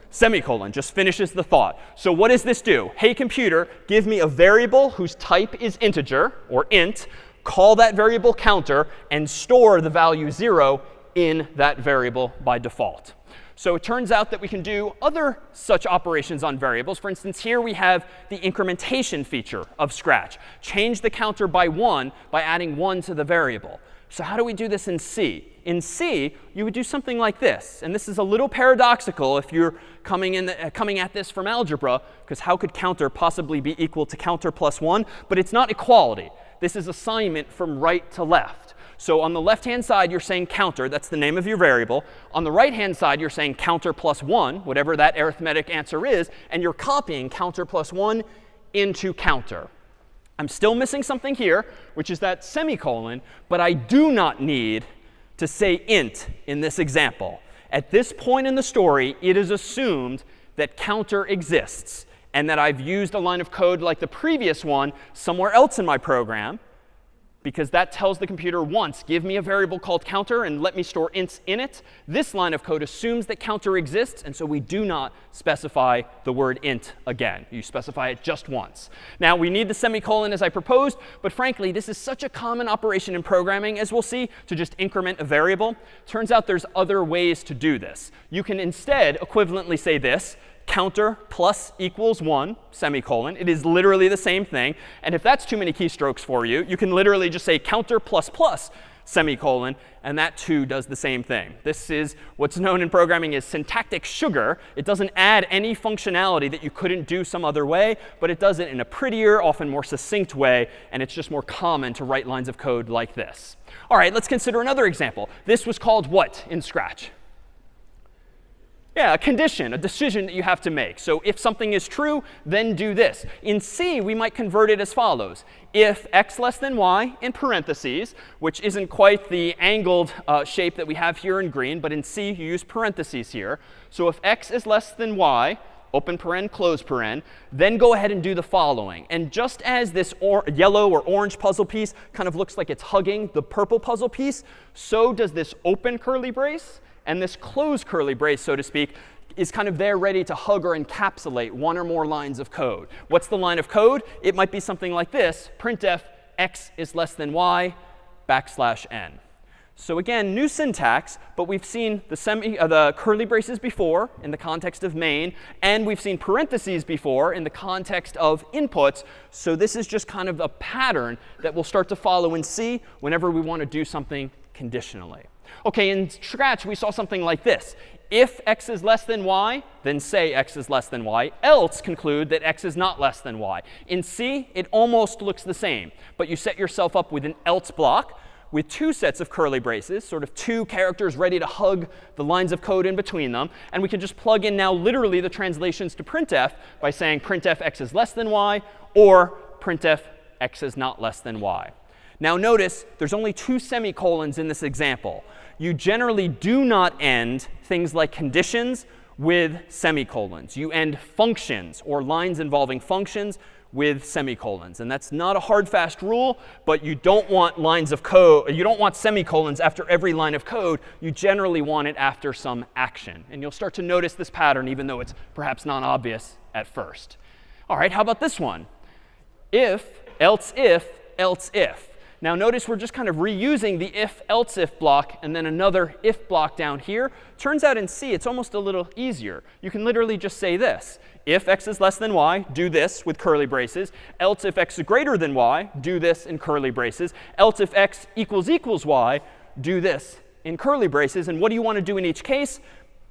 Semicolon just finishes the thought. So what does this do? Hey, computer, give me a variable whose type is integer, or int, call that variable counter, and store the value 0 in that variable by default. So it turns out that we can do other such operations on variables. For instance, here we have the incrementation feature of Scratch. Change the counter by 1 by adding 1 to the variable. So how do we do this in C? In C, you would do something like this. And this is a little paradoxical if you're coming at this from algebra, because how could counter possibly be equal to counter plus 1? But it's not equality. This is assignment from right to left. So on the left-hand side, you're saying counter. That's the name of your variable. On the right-hand side, you're saying counter plus 1, whatever that arithmetic answer is. And you're copying counter plus 1 into counter. I'm still missing something here, which is that semicolon. But I do not need to say int in this example. At this point in the story, it is assumed that counter exists and that I've used a line of code like the previous one somewhere else in my program, because that tells the computer once, give me a variable called counter and let me store ints in it. This line of code assumes that counter exists, and so we do not specify the word int again. You specify it just once. Now, we need the semicolon as I proposed, but frankly, this is such a common operation in programming, as we'll see, to just increment a variable. Turns out there's other ways to do this. You can instead equivalently say this. Counter plus equals 1, semicolon. It is literally the same thing. And if that's too many keystrokes for you, you can literally just say counter plus plus, semicolon, and that too does the same thing. This is what's known in programming as syntactic sugar. It doesn't add any functionality that you couldn't do some other way, but it does it in a prettier, often more succinct way, and it's just more common to write lines of code like this. All right, let's consider another example. This was called what in Scratch? Yeah, a condition, a decision that you have to make. So if something is true, then do this. In C, we might convert it as follows. If x less than y in parentheses, which isn't quite the angled shape that we have here in green, but in C, you use parentheses here. So if x is less than y, open paren, close paren, then go ahead and do the following. And just as this yellow or orange puzzle piece kind of looks like it's hugging the purple puzzle piece, so does this open curly brace and this closed curly brace, so to speak, is kind of there ready to hug or encapsulate one or more lines of code. What's the line of code? It might be something like this: printf x is less than y \n. So again, new syntax, but we've seen the curly braces before in the context of main, and we've seen parentheses before in the context of inputs. So this is just kind of a pattern that we'll start to follow in C whenever we want to do something conditionally. OK, in Scratch, we saw something like this. If x is less than y, then say x is less than y. Else conclude that x is not less than y. In C, it almost looks the same. But you set yourself up with an else block with two sets of curly braces, sort of two characters ready to hug the lines of code in between them. And we can just plug in now literally the translations to printf by saying printf x is less than y or printf x is not less than y. Now notice there's only two semicolons in this example. You generally do not end things like conditions with semicolons. You end functions or lines involving functions with semicolons. And that's not a hard, fast rule, but you don't want lines of code, you don't want semicolons after every line of code. You generally want it after some action. And you'll start to notice this pattern, even though it's perhaps not obvious at first. All right, how about this one? If, else if, else if. Now notice we're just kind of reusing the if, else if block and then another if block down here. Turns out in C, it's almost a little easier. You can literally just say this. If x is less than y, do this with curly braces. Else if x is greater than y, do this in curly braces. Else if x equals y, do this in curly braces. And what do you want to do in each case?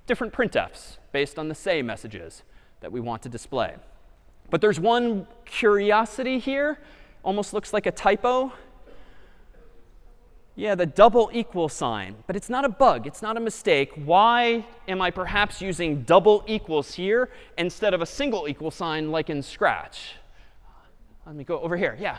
Different printfs based on the say messages that we want to display. But there's one curiosity here. Almost looks like a typo. Yeah, the double equal sign. But it's not a bug. It's not a mistake. Why am I perhaps using double equals here instead of a single equal sign like in Scratch? Let me go over here. Yeah.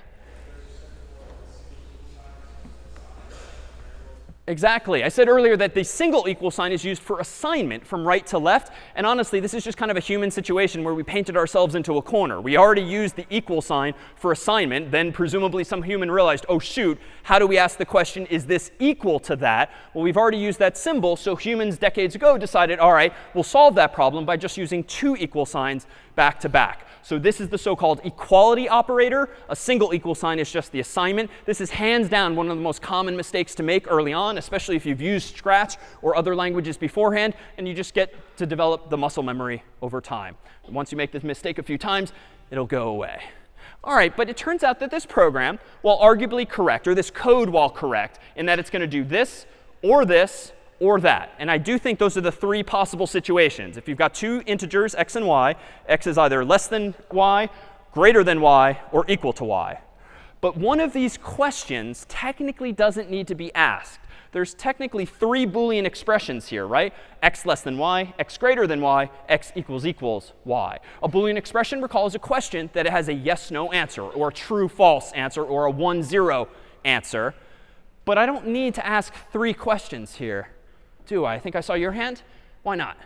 Exactly. I said earlier that the single equal sign is used for assignment from right to left. And honestly, this is just kind of a human situation where we painted ourselves into a corner. We already used the equal sign for assignment. Then presumably some human realized, oh, shoot, how do we ask the question, is this equal to that? Well, we've already used that symbol. So humans decades ago decided, all right, we'll solve that problem by just using two equal signs back to back. So this is the so-called equality operator. A single equal sign is just the assignment. This is hands down one of the most common mistakes to make early on, especially if you've used Scratch or other languages beforehand, and you just get to develop the muscle memory over time. Once you make this mistake a few times, it'll go away. All right, but it turns out that this program, while arguably correct, or this code while correct, in that it's going to do this or that. And I do think those are the three possible situations. If you've got two integers, x and y, x is either less than y, greater than y, or equal to y. But one of these questions technically doesn't need to be asked. There's technically three Boolean expressions here, right? X less than y, x greater than y, x equals y. A Boolean expression, recall, is a question that has a yes/no answer, or a true/false answer, or a 1-0 answer. But I don't need to ask three questions here, do I? I think I saw your hand. Why not?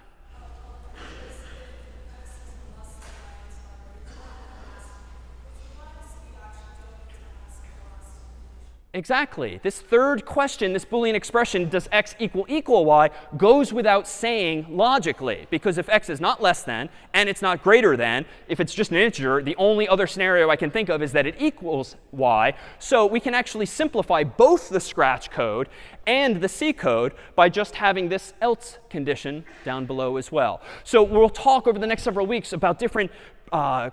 Exactly. This third question, this Boolean expression, does x equal y, goes without saying logically. Because if x is not less than and it's not greater than, if it's just an integer, the only other scenario I can think of is that it equals y. So we can actually simplify both the Scratch code and the C code by just having this else condition down below as well. So we'll talk over the next several weeks about different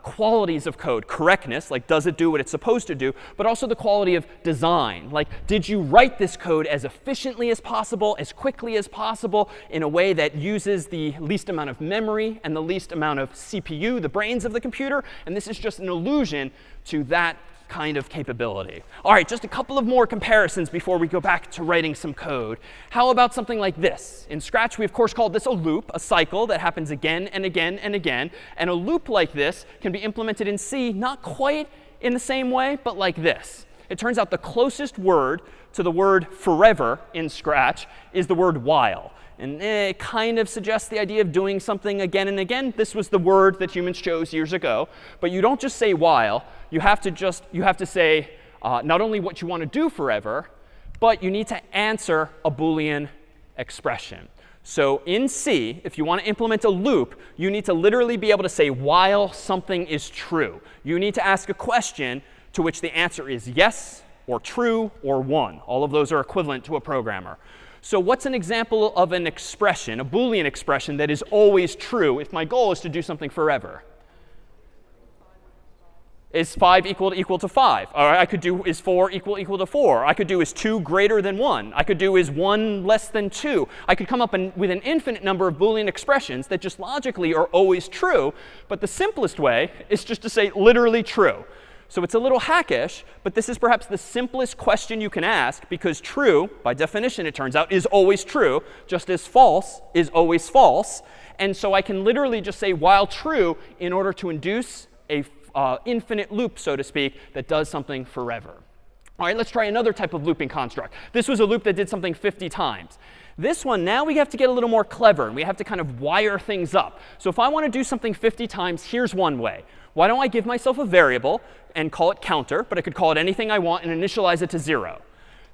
qualities of code. Correctness, like does it do what it's supposed to do, but also the quality of design. Like, did you write this code as efficiently as possible, as quickly as possible, in a way that uses the least amount of memory and the least amount of CPU, the brains of the computer? And this is just an allusion to that kind of capability. All right, just a couple of more comparisons before we go back to writing some code. How about something like this? In Scratch, we of course called this a loop, a cycle that happens again and again and again. And a loop like this can be implemented in C, not quite in the same way, but like this. It turns out the closest word to the word forever in Scratch is the word while. And it kind of suggests the idea of doing something again and again. This was the word that humans chose years ago. But you don't just say while. You have to say not only what you want to do forever, but you need to answer a Boolean expression. So in C, if you want to implement a loop, you need to literally be able to say while something is true. You need to ask a question to which the answer is yes, or true, or 1. All of those are equivalent to a programmer. So what's an example of an expression, a Boolean expression that is always true if my goal is to do something forever? Is 5 equal to 5? Or I could do is 4 equal to 4? I could do is 2 greater than 1? I could do is 1 less than 2? I could come up with an infinite number of Boolean expressions that just logically are always true. But the simplest way is just to say literally true. So it's a little hackish, but this is perhaps the simplest question you can ask, because true, by definition, it turns out, is always true, just as false is always false. And so I can literally just say while true in order to induce a infinite loop, so to speak, that does something forever. All right, let's try another type of looping construct. This was a loop that did something 50 times. This one, now we have to get a little more clever, and we have to kind of wire things up. So if I want to do something 50 times, here's one way. Why don't I give myself a variable and call it counter, but I could call it anything I want and initialize it to 0.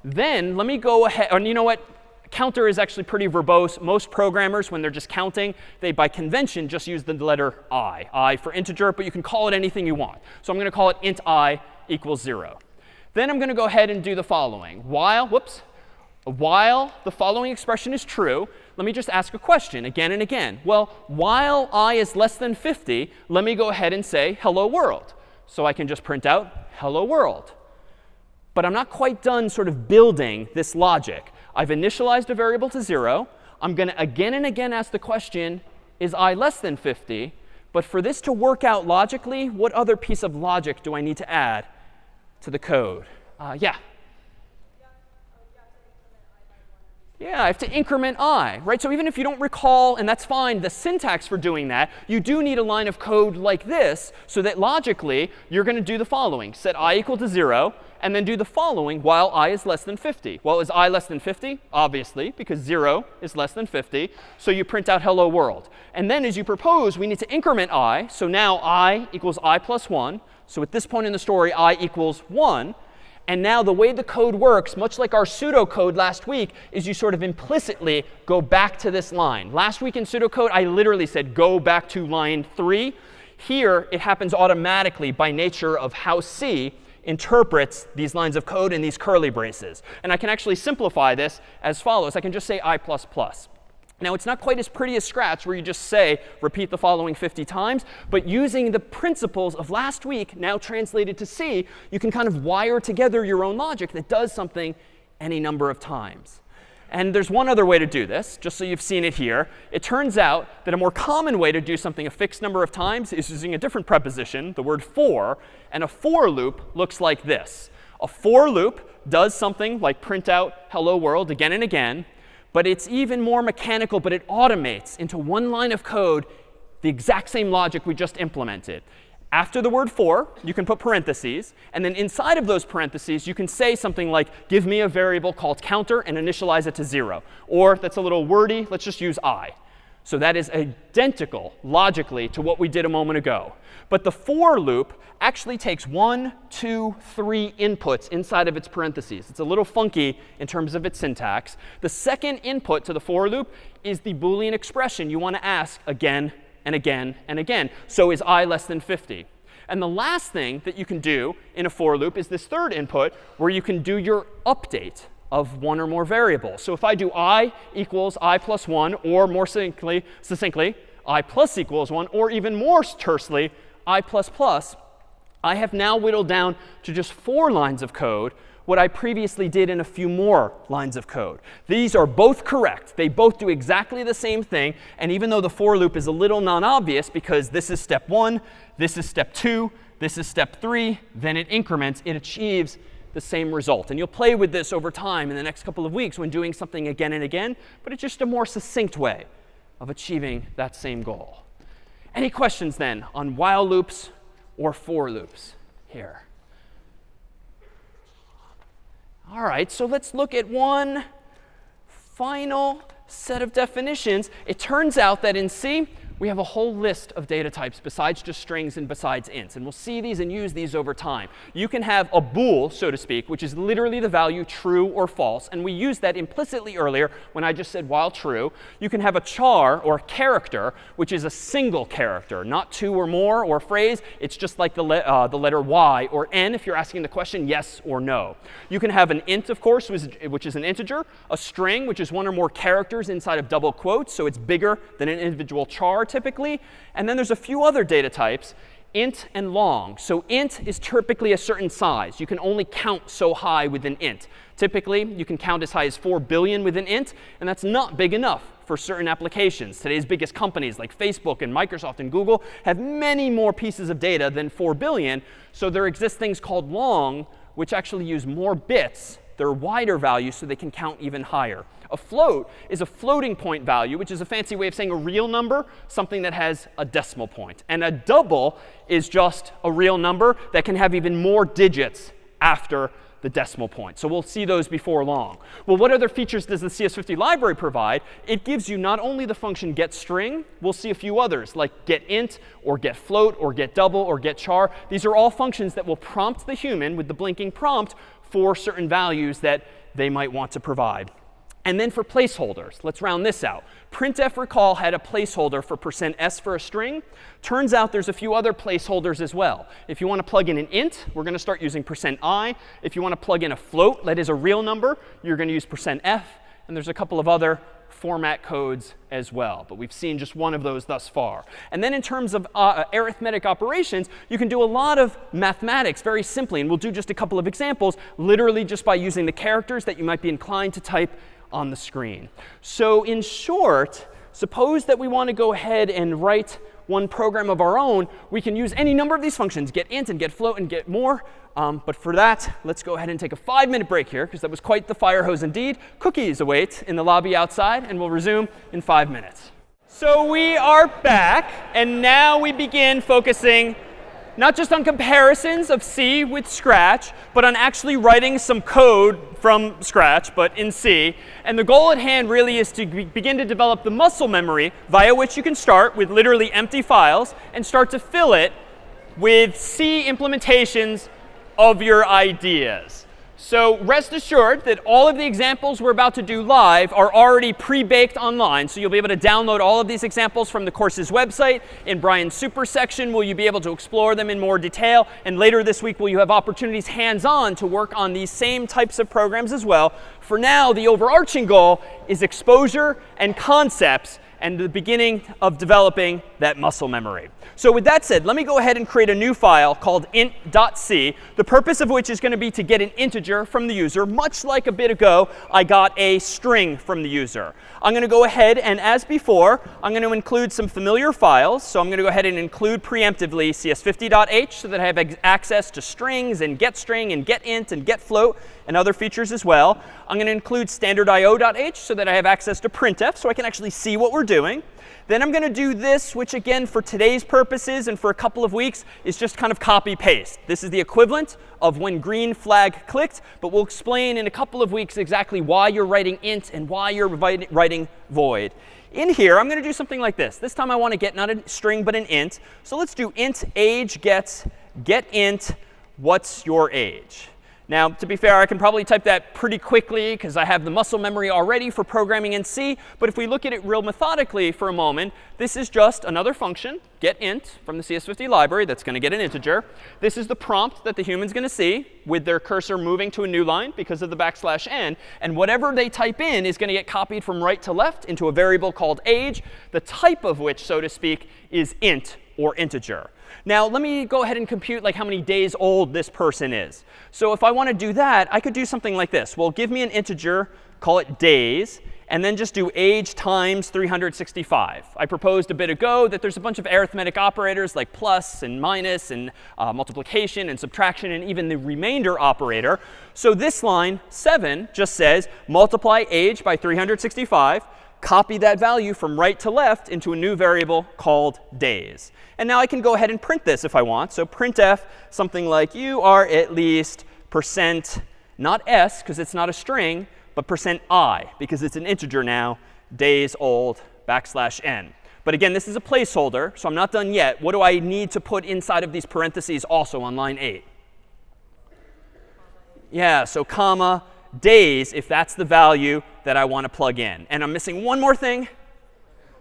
Then let me go ahead, and you know what? Counter is actually pretty verbose. Most programmers, when they're just counting, they, by convention, just use the letter I for integer, but you can call it anything you want. So I'm going to call it int I equals 0. Then I'm going to go ahead and do the following. While the following expression is true, let me just ask a question again and again. Well, while I is less than 50, let me go ahead and say hello world. So I can just print out hello world. But I'm not quite done sort of building this logic. I've initialized a variable to 0. I'm going to again and again ask the question, is I less than 50? But for this to work out logically, what other piece of logic do I need to add to the code? Yeah. Yeah, I have to increment I, right? So even if you don't recall, and that's fine, the syntax for doing that, you do need a line of code like this so that logically you're going to do the following. Set I equal to 0, and then do the following while I is less than 50. Well, is I less than 50? Obviously, because 0 is less than 50. So you print out hello world. And then as you propose, we need to increment I. So now I equals I plus 1. So at this point in the story, I equals 1. And now the way the code works, much like our pseudocode last week, is you sort of implicitly go back to this line. Last week in pseudocode, I literally said go back to line 3. Here, it happens automatically by nature of how C interprets these lines of code in these curly braces. And I can actually simplify this as follows. I can just say I++. Now, it's not quite as pretty as Scratch, where you just say, repeat the following 50 times. But using the principles of last week, now translated to C, you can kind of wire together your own logic that does something any number of times. And there's one other way to do this, just so you've seen it here. It turns out that a more common way to do something a fixed number of times is using a different preposition, the word for. And a for loop looks like this. A for loop does something like print out hello world again and again. But it's even more mechanical, but it automates into one line of code the exact same logic we just implemented. After the word for, you can put parentheses. And then inside of those parentheses, you can say something like, give me a variable called counter and initialize it to 0. Or that's a little wordy. Let's just use I. So that is identical logically to what we did a moment ago. But the for loop actually takes 1, 2, 3 inputs inside of its parentheses. It's a little funky in terms of its syntax. The second input to the for loop is the Boolean expression you want to ask again and again and again. So is I less than 50? And the last thing that you can do in a for loop is this third input, where you can do your update of one or more variables. So if I do I equals I plus 1, or more succinctly, I plus equals 1, or even more tersely, I plus plus, I have now whittled down to just 4 lines of code what I previously did in a few more lines of code. These are both correct. They both do exactly the same thing. And even though the for loop is a little non-obvious, because this is step 1, this is step 2, this is step 3, then it increments, it achieves the same result. And you'll play with this over time in the next couple of weeks when doing something again and again. But it's just a more succinct way of achieving that same goal. Any questions then on while loops or for loops here? All right, so let's look at one final set of definitions, it turns out that in C, we have a whole list of data types besides just strings and besides ints. And we'll see these and use these over time. You can have a bool, so to speak, which is literally the value true or false. And we used that implicitly earlier when I just said while true. You can have a char, or character, which is a single character, not two or more, or phrase. It's just like the letter Y or N if you're asking the question yes or no. You can have an int, of course, which is an integer, a string, which is one or more characters inside of double quotes. So it's bigger than an individual char typically. And then there's a few other data types, int and long. So int is typically a certain size. You can only count so high with an int. Typically, you can count as high as 4 billion with an int, and that's not big enough for certain applications. Today's biggest companies like Facebook and Microsoft and Google have many more pieces of data than 4 billion. So there exist things called long, which actually use more bits. They're wider values, so they can count even higher. A float is a floating point value, which is a fancy way of saying a real number, something that has a decimal point. And a double is just a real number that can have even more digits after the decimal point. So we'll see those before long. Well, what other features does the CS50 library provide? It gives you not only the function getString, we'll see a few others like getInt or getFloat or getDouble or getChar. These are all functions that will prompt the human with the blinking prompt for certain values that they might want to provide. And then for placeholders, let's round this out. Printf, recall, had a placeholder for %s for a string. Turns out there's a few other placeholders as well. If you want to plug in an int, we're going to start using %i. If you want to plug in a float, that is a real number, you're going to use %f. And there's a couple of other format codes as well. But we've seen just one of those thus far. And then in terms of arithmetic operations, you can do a lot of mathematics very simply. And we'll do just a couple of examples, literally just by using the characters that you might be inclined to type on the screen. So in short, suppose that we want to go ahead and write one program of our own. We can use any number of these functions, getInt and getFloat and getMore. But for that, let's go ahead and take a 5-minute break here, because that was quite the fire hose indeed. Cookies await in the lobby outside, and we'll resume in 5 minutes. So we are back, and now we begin focusing not just on comparisons of C with Scratch, but on actually writing some code from Scratch, but in C. And the goal at hand really is to begin to develop the muscle memory via which you can start with literally empty files and start to fill it with C implementations of your ideas. So rest assured that all of the examples we're about to do live are already pre-baked online. So you'll be able to download all of these examples from the course's website. In Brian's super section, will you be able to explore them in more detail? And later this week, will you have opportunities hands-on to work on these same types of programs as well? For now, the overarching goal is exposure and concepts and the beginning of developing that muscle memory. So with that said, let me go ahead and create a new file called int.c, the purpose of which is going to be to get an integer from the user, much like a bit ago I got a string from the user. I'm going to go ahead and, as before, I'm going to include some familiar files. So I'm going to go ahead and include preemptively cs50.h so that I have access to strings and getString and getInt and getFloat and other features as well. I'm going to include standard.io.h so that I have access to printf so I can actually see what we're doing. Then I'm going to do this, which again, for today's purposes and for a couple of weeks, is just kind of copy-paste. This is the equivalent of when green flag clicked, but we'll explain in a couple of weeks exactly why you're writing int and why you're writing void. In here, I'm going to do something like this. This time I want to get not a string, but an int. So let's do int age gets getInt what's your age. Now, to be fair, I can probably type that pretty quickly because I have the muscle memory already for programming in C. But if we look at it real methodically for a moment, this is just another function, getInt, from the CS50 library that's going to get an integer. This is the prompt that the human's going to see with their cursor moving to a new line because of the \n. And whatever they type in is going to get copied from right to left into a variable called age, the type of which, so to speak, is int or integer. Now, let me go ahead and compute like how many days old this person is. So if I want to do that, I could do something like this. Well, give me an integer, call it days, and then just do age times 365. I proposed a bit ago that there's a bunch of arithmetic operators like plus and minus and multiplication and subtraction and even the remainder operator. So this line, 7, just says multiply age by 365. Copy that value from right to left into a new variable called days. And now I can go ahead and print this if I want. So printf something like you are at least %, not s because it's not a string, but %i because it's an integer now, days old \n. But again, this is a placeholder, so I'm not done yet. What do I need to put inside of these parentheses also on line 8? Yeah, so comma, days, if that's the value that I want to plug in. And I'm missing one more thing,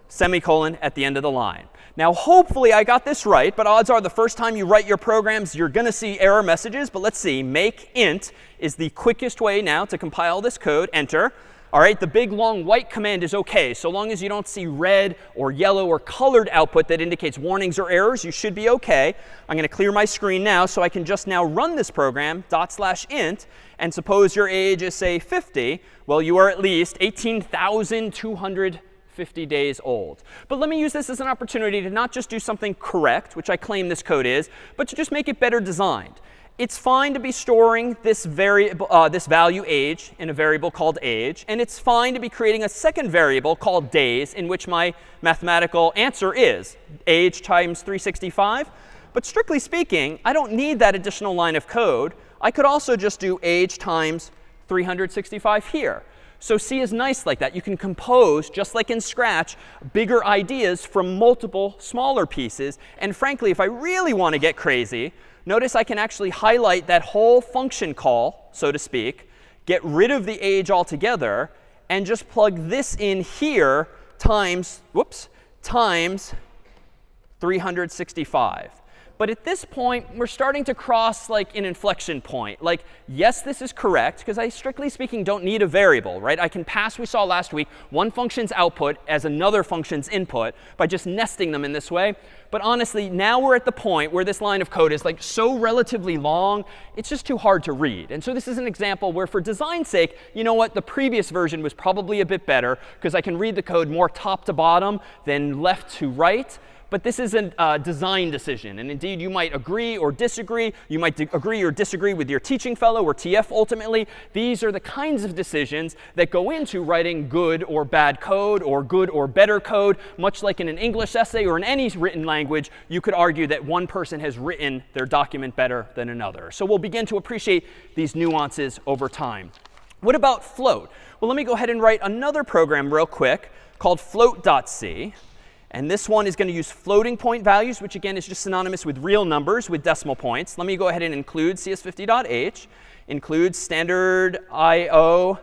semicolon at the end of the line. Now, hopefully I got this right, but odds are the first time you write your programs, you're going to see error messages. But let's see. Make int is the quickest way now to compile this code. Enter. All right, the big, long, white command is OK. So long as you don't see red or yellow or colored output that indicates warnings or errors, you should be OK. I'm going to clear my screen now so I can just now run this program, /int. And suppose your age is, say, 50. Well, you are at least 18,250 days old. But let me use this as an opportunity to not just do something correct, which I claim this code is, but to just make it better designed. It's fine to be storing this value age in a variable called age. And it's fine to be creating a second variable called days, in which my mathematical answer is age times 365. But strictly speaking, I don't need that additional line of code. I could also just do age times 365 here. So C is nice like that. You can compose, just like in Scratch, bigger ideas from multiple smaller pieces. And frankly, if I really want to get crazy, notice I can actually highlight that whole function call, so to speak, get rid of the age altogether, and just plug this in here times 365. But at this point, we're starting to cross like an inflection point. Like, yes, this is correct, because I, strictly speaking, don't need a variable, right? I can pass, we saw last week, one function's output as another function's input by just nesting them in this way. But honestly, now we're at the point where this line of code is like so relatively long, it's just too hard to read. And so this is an example where, for design's sake, you know what? The previous version was probably a bit better, because I can read the code more top to bottom than left to right. But this is a design decision. And indeed, you might agree or disagree. You might agree or disagree with your teaching fellow or TF ultimately. These are the kinds of decisions that go into writing good or bad code or good or better code. Much like in an English essay or in any written language, you could argue that one person has written their document better than another. So we'll begin to appreciate these nuances over time. What about float? Well, let me go ahead and write another program real quick called float.c. And this one is going to use floating point values, which again is just synonymous with real numbers with decimal points. Let me go ahead and include cs50.h, include standard io.h,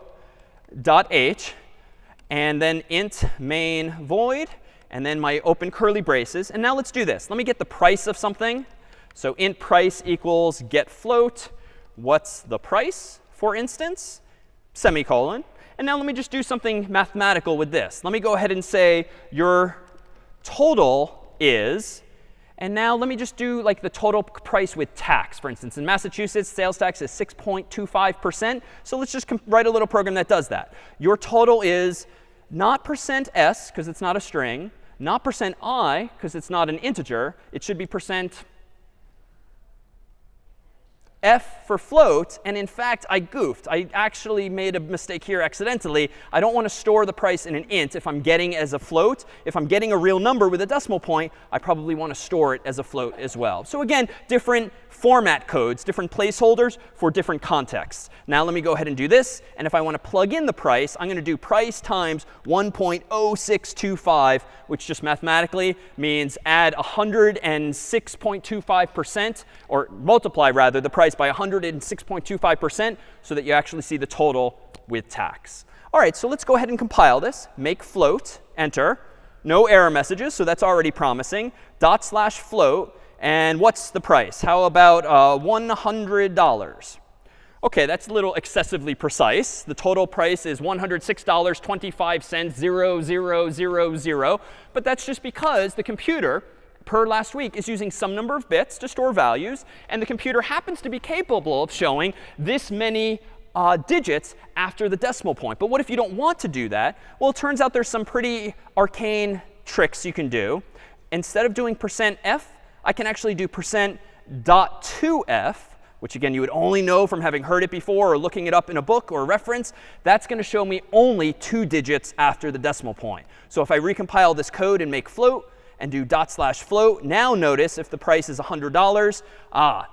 and then int main void, and then my open curly braces. And now let's do this. Let me get the price of something. So int price equals get float. What's the price, for instance? Semicolon. And now let me just do something mathematical with this. Let me go ahead and say your total is, and now let me just do like the total price with tax. For instance, in Massachusetts, sales tax is 6.25%. So let's just write a little program that does that. Your total is not %s, because it's not a string, not %i, because it's not an integer. It should be %f for float. And in fact, I goofed. I actually made a mistake here accidentally. I don't want to store the price in an int if I'm getting as a float. If I'm getting a real number with a decimal point, I probably want to store it as a float as well. So again, different format codes, different placeholders for different contexts. Now let me go ahead and do this. And if I want to plug in the price, I'm going to do price times 1.0625, which just mathematically means add 106.25%, or multiply, rather, the price by 106.25% so that you actually see the total with tax. All right, so let's go ahead and compile this. Make float, enter. No error messages, so that's already promising. /float. And what's the price? How about $100? OK, that's a little excessively precise. The total price is $106.25, but that's just because the computer, per last week, is using some number of bits to store values. And the computer happens to be capable of showing this many digits after the decimal point. But what if you don't want to do that? Well, it turns out there's some pretty arcane tricks you can do. Instead of doing %f, I can actually do %.2f, which again, you would only know from having heard it before or looking it up in a book or a reference. That's going to show me only 2 digits after the decimal point. So if I recompile this code and make float, and do ./float. Now notice if the price is $100,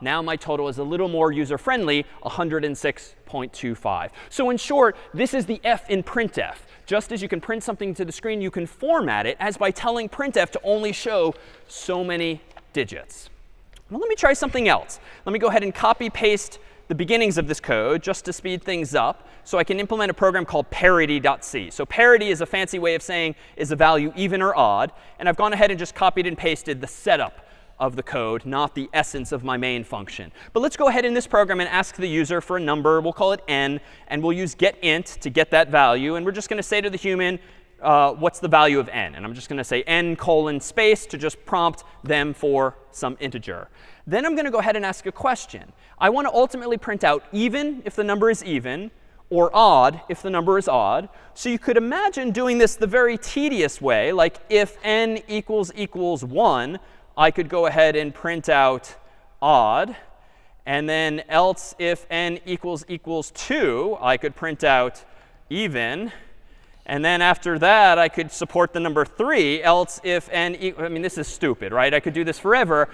now my total is a little more user-friendly, 106.25. So in short, this is the f in printf. Just as you can print something to the screen, you can format it as by telling printf to only show so many digits. Well, let me try something else. Let me go ahead and copy paste the beginnings of this code just to speed things up so I can implement a program called parity.c. So parity is a fancy way of saying is a value even or odd. And I've gone ahead and just copied and pasted the setup of the code, not the essence of my main function. But let's go ahead in this program and ask the user for a number. We'll call it n. And we'll use getInt to get that value. And we're just going to say to the human, what's the value of n? And I'm just going to say n:space to just prompt them for some integer. Then I'm going to go ahead and ask a question. I want to ultimately print out even if the number is even, or odd if the number is odd. So you could imagine doing this the very tedious way, like if n equals 1, I could go ahead and print out odd. And then else if n equals 2, I could print out even. And then after that, I could support the number 3, else if n I mean, this is stupid, right? I could do this forever.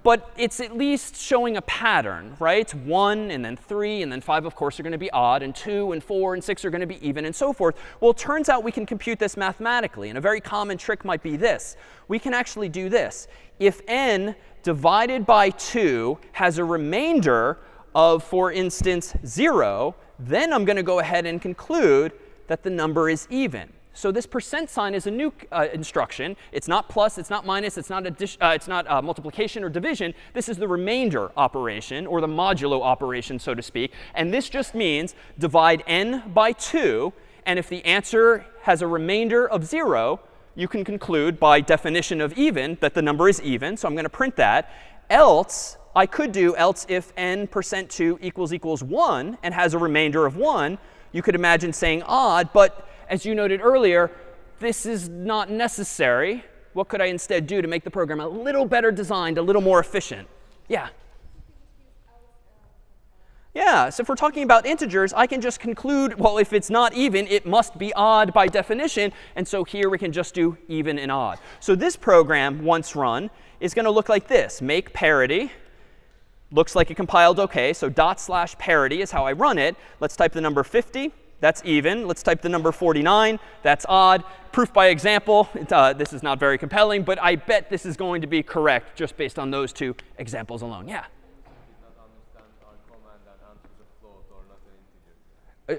But it's at least showing a pattern, right? 1 and then 3 and then 5, of course, are going to be odd. And 2 and 4 and 6 are going to be even and so forth. Well, it turns out we can compute this mathematically. And a very common trick might be this. We can actually do this. If n divided by 2 has a remainder of, for instance, 0, then I'm going to go ahead and conclude that the number is even. So this percent sign is a new instruction. It's not plus, it's not minus, it's not multiplication or division. This is the remainder operation, or the modulo operation, so to speak. And this just means divide n by 2. And if the answer has a remainder of 0, you can conclude by definition of even that the number is even. So I'm going to print that. Else, I could do else if n%2 equals 1 and has a remainder of 1. You could imagine saying odd, but as you noted earlier, this is not necessary. What could I instead do to make the program a little better designed, a little more efficient? Yeah. Yeah, so if we're talking about integers, I can just conclude, well, if it's not even, it must be odd by definition. And so here we can just do even and odd. So this program, once run, is going to look like this. Make parity. Looks like it compiled OK. So /parity is how I run it. Let's type the number 50. That's even. Let's type the number 49. That's odd. Proof by example. This is not very compelling, but I bet this is going to be correct just based on those two examples alone. Yeah?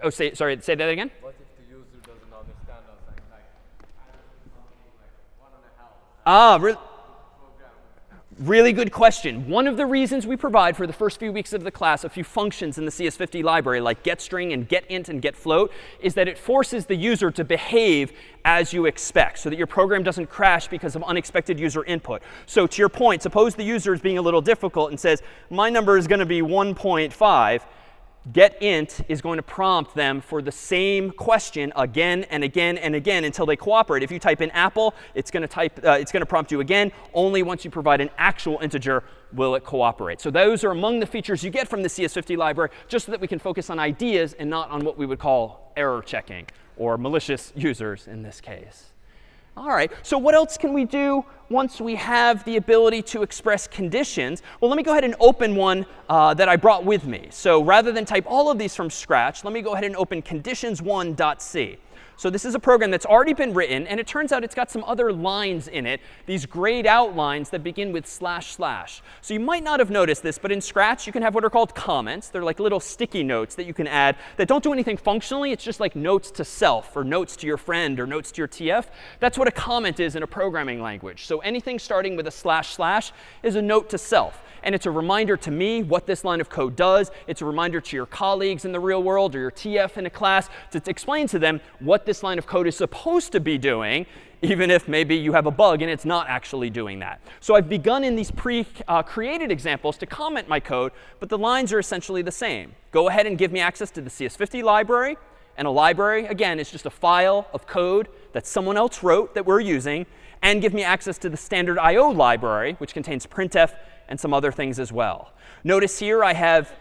Oh, sorry, say that again? What if the user doesn't understand us and like 1.5? Really good question. One of the reasons we provide for the first few weeks of the class a few functions in the CS50 library, like getString and getInt and getFloat, is that it forces the user to behave as you expect so that your program doesn't crash because of unexpected user input. So to your point, suppose the user is being a little difficult and says, my number is going to be 1.5. getInt is going to prompt them for the same question again and again and again until they cooperate. If you type in apple, it's going to prompt you again. Only once you provide an actual integer will it cooperate. So those are among the features you get from the CS50 library, just so that we can focus on ideas and not on what we would call error checking, or malicious users in this case. All right, so what else can we do once we have the ability to express conditions? Well, let me go ahead and open one that I brought with me. So rather than type all of these from scratch, let me go ahead and open conditions1.c. So this is a program that's already been written, and it turns out it's got some other lines in it, these grayed out lines that begin with //. So you might not have noticed this, but in Scratch, you can have what are called comments. They're like little sticky notes that you can add that don't do anything functionally. It's just like notes to self, or notes to your friend, or notes to your TF. That's what a comment is in a programming language. So anything starting with a // is a note to self. And it's a reminder to me what this line of code does. It's a reminder to your colleagues in the real world or your TF in a class to explain to them what this line of code is supposed to be doing, even if maybe you have a bug and it's not actually doing that. So I've begun in these pre-created examples to comment my code, but the lines are essentially the same. Go ahead and give me access to the CS50 library. And a library, again, is just a file of code that someone else wrote that we're using. And give me access to the standard IO library, which contains printf and some other things as well. Notice here I have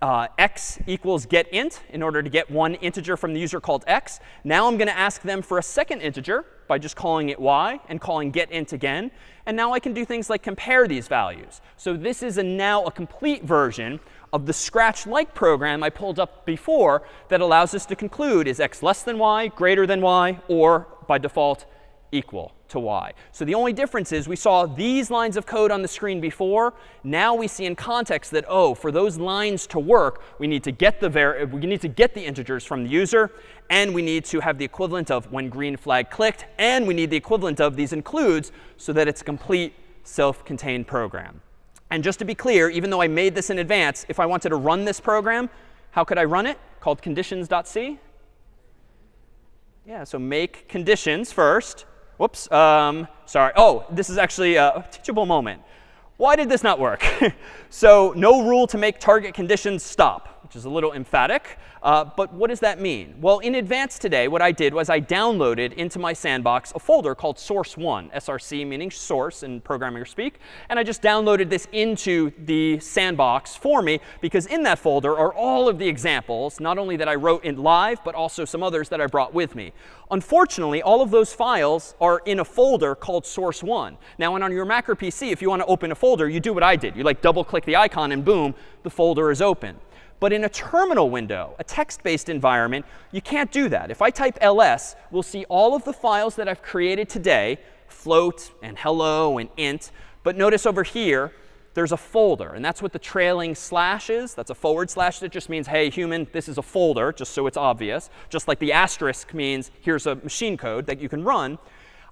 x equals get int in order to get one integer from the user called x. Now I'm going to ask them for a second integer by just calling it y and calling get int again. And now I can do things like compare these values. So this is now a complete version of the Scratch-like program I pulled up before that allows us to conclude is x less than y, greater than y, or by default equal to y. So the only difference is we saw these lines of code on the screen before. Now we see in context that, oh, for those lines to work, we need to get the integers from the user, and we need to have the equivalent of when green flag clicked, and we need the equivalent of these includes so that it's a complete self-contained program. And just to be clear, even though I made this in advance, if I wanted to run this program, how could I run it? Called conditions.c. Yeah, so make conditions first. Whoops, sorry. Oh, this is actually a teachable moment. Why did this not work? So no rule to make target conditions stop, which is a little emphatic. But what does that mean? Well, in advance today, what I did was I downloaded into my sandbox a folder called source1, SRC meaning source in programmer speak. And I just downloaded this into the sandbox for me because in that folder are all of the examples, not only that I wrote in live, but also some others that I brought with me. Unfortunately, all of those files are in a folder called source1. Now, on your Mac or PC, if you want to open a folder, you do what I did. You like double click the icon and boom, the folder is open. But in a terminal window, a text-based environment, you can't do that. If I type ls, we'll see all of the files that I've created today, float and hello and int. But notice over here, there's a folder. And that's what the trailing slash is. That's a forward slash that just means, hey, human, this is a folder, just so it's obvious. Just like the asterisk means here's a machine code that you can run.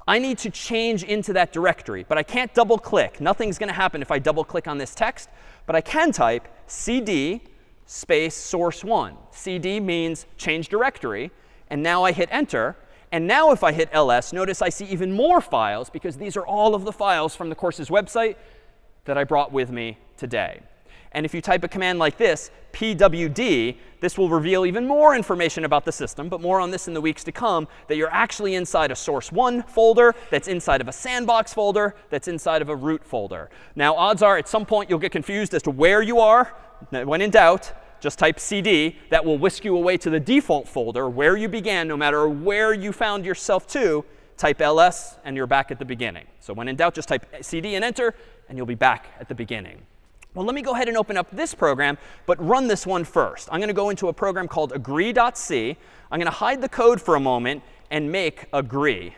I need to change into that directory. But I can't double click. Nothing's going to happen if I double click on this text. But I can type cd space source1. cd means change directory. And now I hit enter. And now if I hit ls, notice I see even more files because these are all of the files from the course's website that I brought with me today. And if you type a command like this, pwd, this will reveal even more information about the system, but more on this in the weeks to come, that you're actually inside a source1 folder, that's inside of a sandbox folder, that's inside of a root folder. Now, odds are at some point you'll get confused as to where you are. When in doubt, just type cd. That will whisk you away to the default folder where you began, no matter where you found yourself to. Type ls, and you're back at the beginning. So when in doubt, just type cd and enter, and you'll be back at the beginning. Well, let me go ahead and open up this program, but run this one first. I'm going to go into a program called agree.c. I'm going to hide the code for a moment and make agree.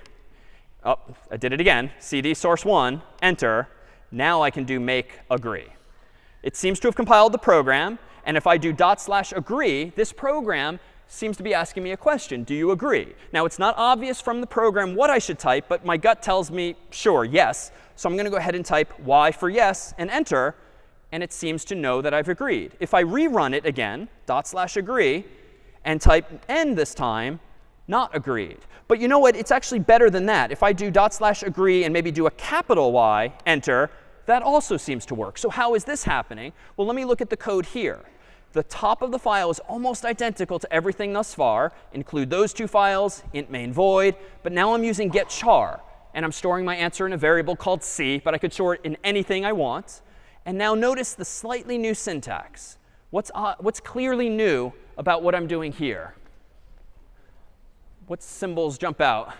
Oh, I did it again. cd source1, enter. Now I can do make agree. It seems to have compiled the program. And if I do /agree, this program seems to be asking me a question. Do you agree? Now, it's not obvious from the program what I should type, but my gut tells me, sure, yes. So I'm going to go ahead and type y for yes and enter. And it seems to know that I've agreed. If I rerun it again, /agree, and type n this time, not agreed. But you know what? It's actually better than that. If I do /agree and maybe do a capital Y, enter, that also seems to work. So how is this happening? Well, let me look at the code here. The top of the file is almost identical to everything thus far. Include those two files, int main void. But now I'm using get char. And I'm storing my answer in a variable called c. But I could store it in anything I want. And now notice the slightly new syntax. What's clearly new about what I'm doing here? What symbols jump out?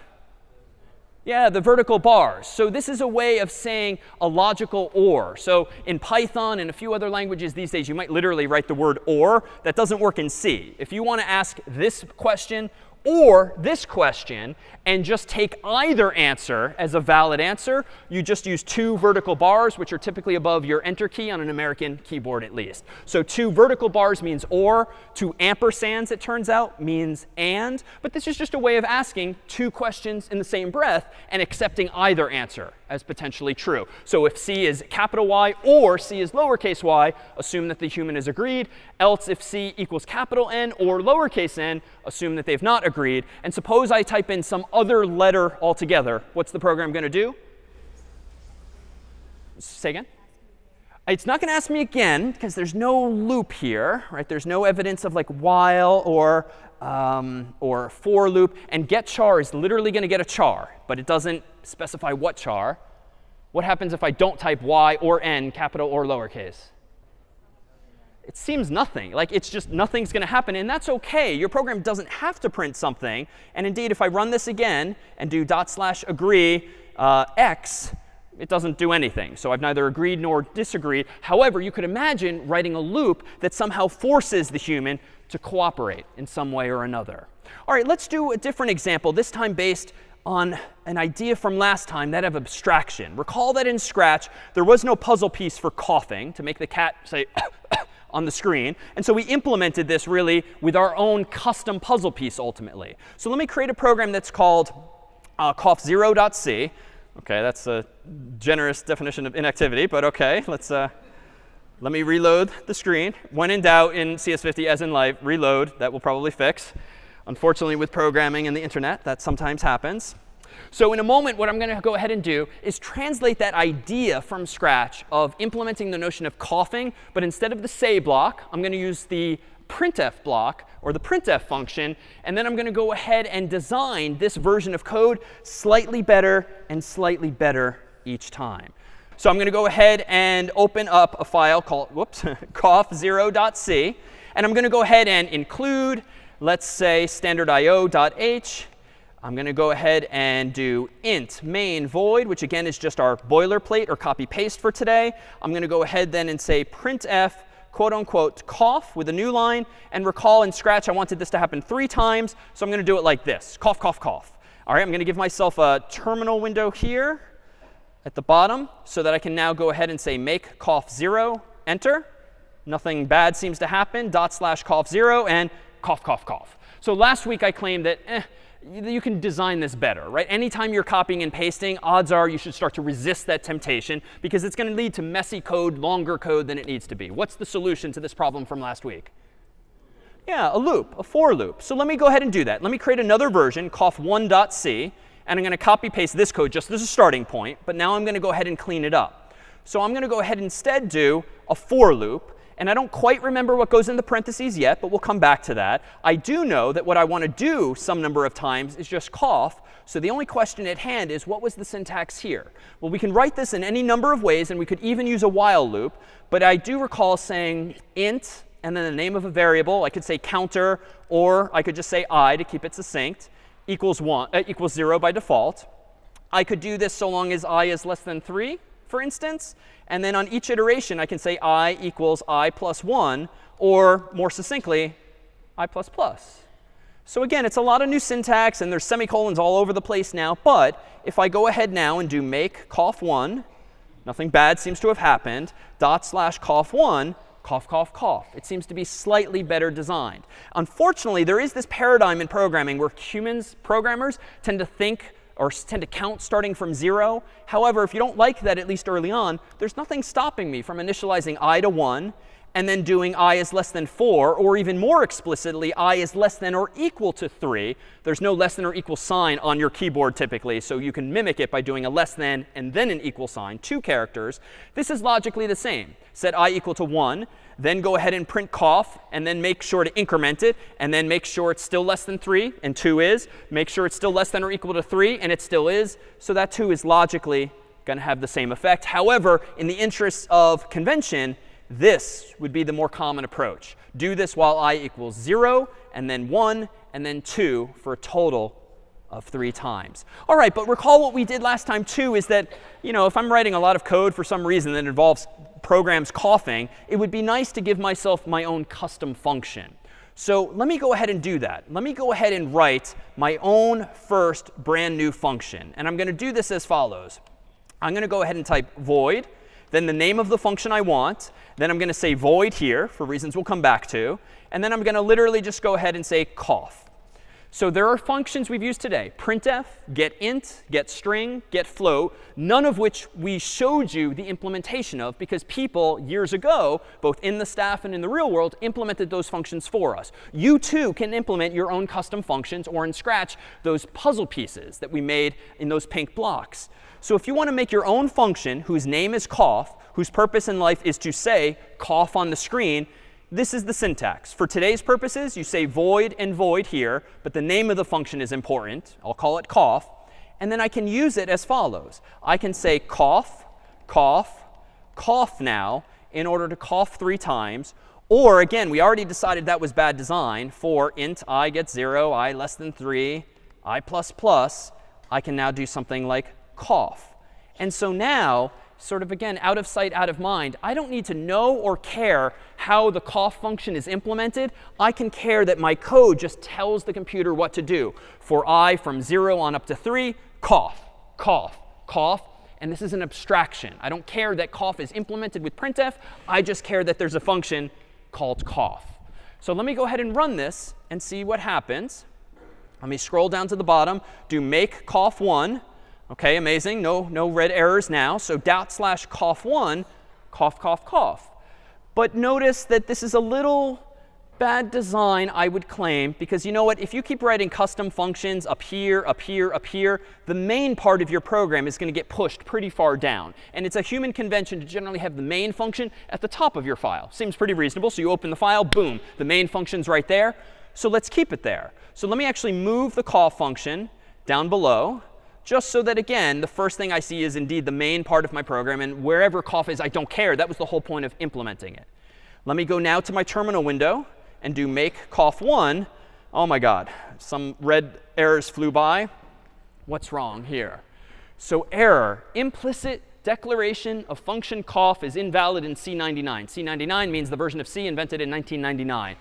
Yeah, the vertical bars. So this is a way of saying a logical or. So in Python and a few other languages these days, you might literally write the word or. That doesn't work in C. If you want to ask this question or this question and just take either answer as a valid answer, you just use two vertical bars, which are typically above your enter key on an American keyboard at least. So two vertical bars means or. Two ampersands, it turns out, means and. But this is just a way of asking two questions in the same breath and accepting either answer as potentially true. So if C is capital Y or C is lowercase y, assume that the human has agreed. Else if C equals capital N or lowercase n, assume that they've not agreed. And suppose I type in some other letter altogether. What's the program going to do? Say again? It's not going to ask me again because there's no loop here, right? There's no evidence of like while or for loop. And get char is literally going to get a char, but it doesn't specify what char. What happens if I don't type y or n, capital or lowercase? it seems nothing. Like it's just nothing's going to happen. And that's OK. Your program doesn't have to print something. And indeed, if I run this again and do /agree x, it doesn't do anything. So I've neither agreed nor disagreed. However, you could imagine writing a loop that somehow forces the human to cooperate in some way or another. All right, let's do a different example, this time based on an idea from last time, that of abstraction. Recall that in Scratch, there was no puzzle piece for coughing to make the cat say on the screen. And so we implemented this really with our own custom puzzle piece ultimately. So let me create a program that's called cough0.c. OK, that's a generous definition of inactivity. But OK, let me reload the screen. When in doubt in CS50, as in life, reload. That will probably fix. Unfortunately, with programming and the internet, that sometimes happens. So in a moment, what I'm going to go ahead and do is translate that idea from Scratch of implementing the notion of coughing. But instead of the say block, I'm going to use the printf block, or the printf function. And then I'm going to go ahead and design this version of code slightly better and slightly better each time. So I'm going to go ahead and open up a file called cough0.c. And I'm going to go ahead and include, let's say, standard.io.h. I'm going to go ahead and do int main void, which again is just our boilerplate or copy paste for today. I'm going to go ahead then and say printf quote unquote cough with a new line. And recall in Scratch, I wanted this to happen 3 times. So I'm going to do it like this. Cough, cough, cough. All right, I'm going to give myself a terminal window here at the bottom so that I can now go ahead and say make cough0, enter. Nothing bad seems to happen. /cough0 and cough, cough, cough. So last week I claimed that you can design this better, right? Anytime you're copying and pasting, odds are you should start to resist that temptation because it's going to lead to messy code, longer code than it needs to be. What's the solution to this problem from last week? Yeah, a loop, a for loop. So let me go ahead and do that. Let me create another version, cough1.c. And I'm going to copy paste this code just as a starting point. But now I'm going to go ahead and clean it up. So I'm going to go ahead and instead do a for loop. And I don't quite remember what goes in the parentheses yet, but we'll come back to that. I do know that what I want to do some number of times is just cough. So the only question at hand is, what was the syntax here? Well, we can write this in any number of ways, and we could even use a while loop. But I do recall saying int and then the name of a variable. I could say counter, or I could just say I to keep it succinct, equals 0 by default. I could do this so long as I is less than 3, for instance. And then on each iteration, I can say I equals I plus 1, or more succinctly, I plus plus. So again, it's a lot of new syntax, and there's semicolons all over the place now. But if I go ahead now and do make cough1, nothing bad seems to have happened, /cough1, cough, cough, cough. It seems to be slightly better designed. Unfortunately, there is this paradigm in programming where humans, programmers, tend to think or tend to count starting from 0. However, if you don't like that, at least early on, there's nothing stopping me from initializing I to 1 and then doing I is less than 4, or even more explicitly, I is less than or equal to 3. There's no less than or equal sign on your keyboard typically, so you can mimic it by doing a less than and then an equal sign, 2 characters. This is logically the same. Set I equal to 1, then go ahead and print cough, and then make sure to increment it, and then make sure it's still less than 3, and 2 is. Make sure it's still less than or equal to 3, and it still is. So that 2 is logically going to have the same effect. However, in the interests of convention, this would be the more common approach. Do this while I equals 0, and then 1, and then 2 for a total of 3 times. All right, but recall what we did last time too is that, if I'm writing a lot of code for some reason that involves programs coughing, it would be nice to give myself my own custom function. So let me go ahead and do that. Let me go ahead and write my own first brand new function. And I'm going to do this as follows. I'm going to go ahead and type void, then the name of the function I want. Then I'm going to say void here for reasons we'll come back to. And then I'm going to literally just go ahead and say cough. So there are functions we've used today. Printf, getInt, getString, getFloat, none of which we showed you the implementation of because people years ago, both in the staff and in the real world, implemented those functions for us. You too can implement your own custom functions or in Scratch those puzzle pieces that we made in those pink blocks. So if you want to make your own function whose name is cough, whose purpose in life is to say cough on the screen, this is the syntax. For today's purposes, you say void and void here, but the name of the function is important. I'll call it cough. And then I can use it as follows. I can say cough, cough, cough now in order to cough 3 times. Or again, we already decided that was bad design. For int I gets 0, I less than 3, I plus plus, I can now do something like cough. And so now, sort of again, out of sight, out of mind, I don't need to know or care how the cough function is implemented. I can care that my code just tells the computer what to do. For I from 0 on up to 3, cough, cough, cough. And this is an abstraction. I don't care that cough is implemented with printf. I just care that there's a function called cough. So let me go ahead and run this and see what happens. Let me scroll down to the bottom, do make cough1. OK, amazing. No red errors now. So /cough1, cough, cough, cough. But notice that this is a little bad design, I would claim, because you know what? If you keep writing custom functions up here, up here, up here, the main part of your program is going to get pushed pretty far down. And it's a human convention to generally have the main function at the top of your file. Seems pretty reasonable. So you open the file, boom, the main function's right there. So let's keep it there. So let me actually move the cough function down below, just so that, again, the first thing I see is indeed the main part of my program. And wherever cough is, I don't care. That was the whole point of implementing it. Let me go now to my terminal window and do make cough1. Oh my God, some red errors flew by. What's wrong here? So error, implicit declaration of function cough is invalid in C99. C99 means the version of C invented in 1999.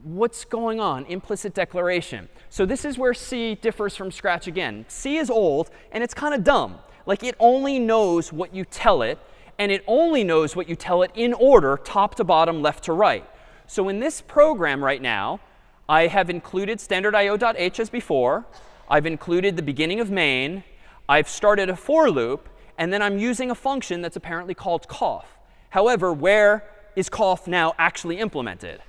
What's going on? Implicit declaration. So this is where C differs from Scratch again. C is old, and it's kind of dumb. Like, it only knows what you tell it, and it only knows what you tell it in order, top to bottom, left to right. So in this program right now, I have included standard.io.h as before. I've included the beginning of main. I've started a for loop. And then I'm using a function that's apparently called cough. However, where is cough now actually implemented?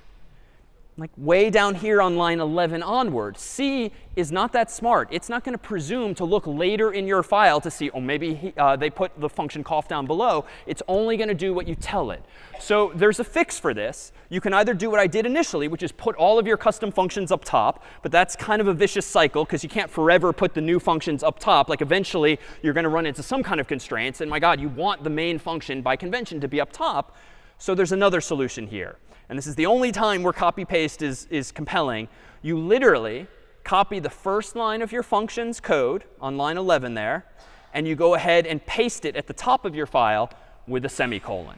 Like way down here on line 11 onward. C is not that smart. It's not going to presume to look later in your file to see, oh, maybe they put the function cough down below. It's only going to do what you tell it. So there's a fix for this. You can either do what I did initially, which is put all of your custom functions up top. But that's kind of a vicious cycle, because you can't forever put the new functions up top. Like, eventually, you're going to run into some kind of constraints. And my God, you want the main function by convention to be up top. So there's another solution here. And this is the only time where copy paste is compelling. You literally copy the first line of your function's code on line 11 there, and you go ahead and paste it at the top of your file with a semicolon.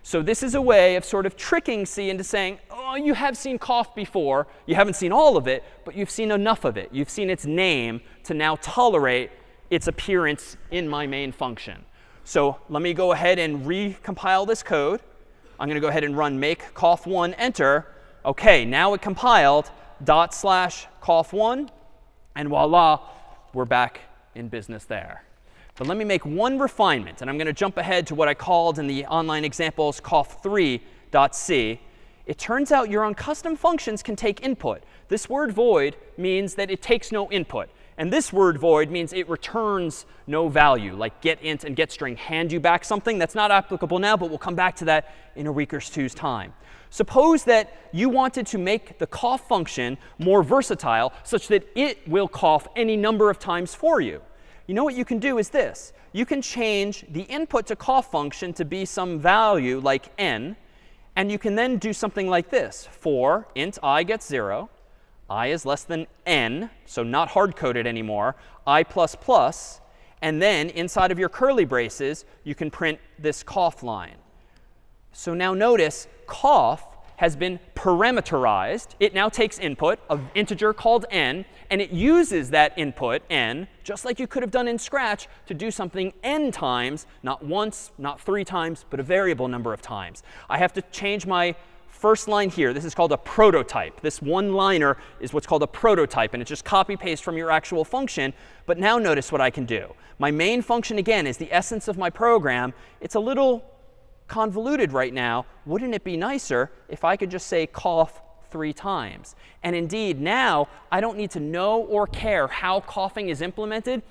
So this is a way of sort of tricking C into saying, oh, you have seen cough before. You haven't seen all of it, but you've seen enough of it. You've seen its name to now tolerate its appearance in my main function. So let me go ahead and recompile this code. I'm going to go ahead and run make cough1, enter. OK, now it compiled /cough1. And voila, we're back in business there. But let me make one refinement. And I'm going to jump ahead to what I called in the online examples cough3.c. It turns out your own custom functions can take input. This word void means that it takes no input. And this word void means it returns no value, like getInt and getString hand you back something. That's not applicable now, but we'll come back to that in a week or two's time. Suppose that you wanted to make the cough function more versatile, such that it will cough any number of times for you. You know what you can do is this. You can change the input to cough function to be some value like n. And you can then do something like this. For int I gets 0. I is less than n, so not hard-coded anymore, I++, and then inside of your curly braces, you can print this cough line. So now notice cough has been parameterized. It now takes input, an integer called n, and it uses that input, n, just like you could have done in Scratch, to do something n times, not once, not 3 times, but a variable number of times. I have to change my first line here. This is called a prototype. This one-liner is what's called a prototype, and it's just copy-paste from your actual function. But now notice what I can do. My main function, again, is the essence of my program. It's a little convoluted right now. Wouldn't it be nicer if I could just say cough 3 times? And indeed, now I don't need to know or care how coughing is implemented.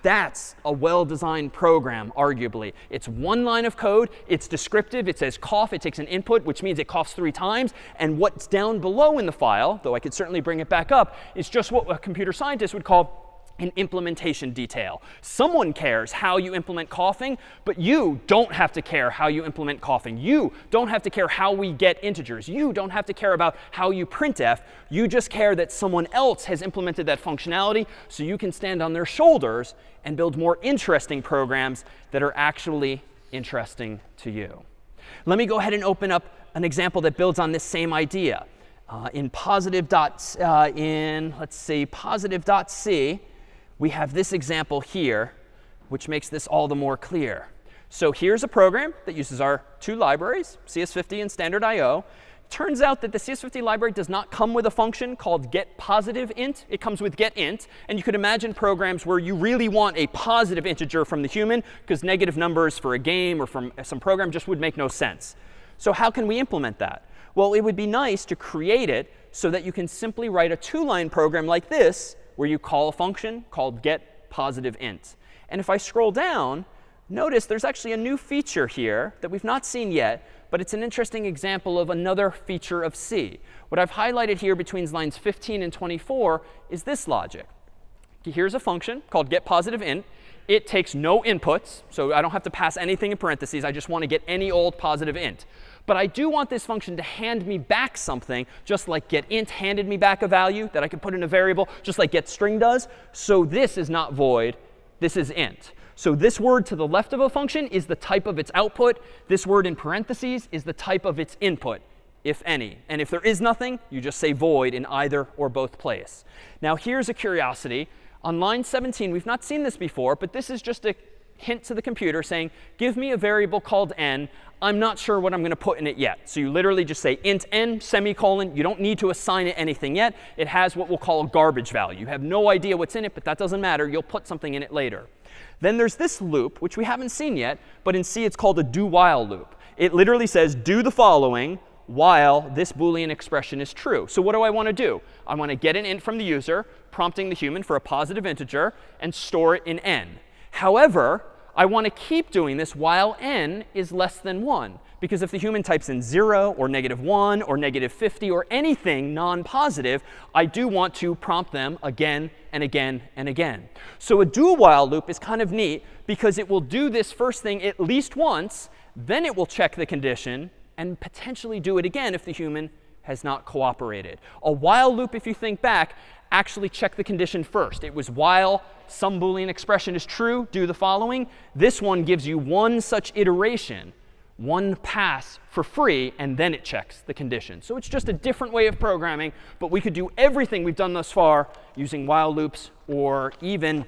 That's a well-designed program, arguably. It's one line of code. It's descriptive. It says cough. It takes an input, which means it coughs 3 times. And what's down below in the file, though I could certainly bring it back up, is just what a computer scientist would call an implementation detail. Someone cares how you implement coughing, but you don't have to care how you implement coughing. You don't have to care how we get integers. You don't have to care about how you printf. You just care that someone else has implemented that functionality so you can stand on their shoulders and build more interesting programs that are actually interesting to you. Let me go ahead and open up an example that builds on this same idea. In positive.c, we have this example here, which makes this all the more clear. So here's a program that uses our two libraries, CS50 and standard IO. Turns out that the CS50 library does not come with a function called getPositiveInt. It comes with getInt. And you could imagine programs where you really want a positive integer from the human, because negative numbers for a game or from some program just would make no sense. So how can we implement that? Well, it would be nice to create it so that you can simply write a two-line program like this, where you call a function called getPositiveInt. And if I scroll down, notice there's actually a new feature here that we've not seen yet, but it's an interesting example of another feature of C. What I've highlighted here between lines 15 and 24 is this logic. Here's a function called getPositiveInt. It takes no inputs, so I don't have to pass anything in parentheses. I just want to get any old positive int. But I do want this function to hand me back something, just like getInt handed me back a value that I could put in a variable, just like getString does. So this is not void. This is int. So this word to the left of a function is the type of its output. This word in parentheses is the type of its input, if any. And if there is nothing, you just say void in either or both place. Now here's a curiosity. On line 17, we've not seen this before, but this is just a hint to the computer saying, give me a variable called n. I'm not sure what I'm going to put in it yet. So you literally just say int n, semicolon. You don't need to assign it anything yet. It has what we'll call a garbage value. You have no idea what's in it, but that doesn't matter. You'll put something in it later. Then there's this loop, which we haven't seen yet, but in C it's called a do-while loop. It literally says, do the following while this Boolean expression is true. So what do I want to do? I want to get an int from the user, prompting the human for a positive integer, and store it in n. However, I want to keep doing this while n is less than 1. Because if the human types in 0 or -1 or -50 or anything non-positive, I do want to prompt them again and again and again. So a do-while loop is kind of neat because it will do this first thing at least once, then it will check the condition, and potentially do it again if the human has not cooperated. A while loop, if you think back, actually checked the condition first. It was while some Boolean expression is true, do the following. This one gives you one such iteration, one pass for free, and then it checks the condition. So it's just a different way of programming, but we could do everything we've done thus far using while loops or even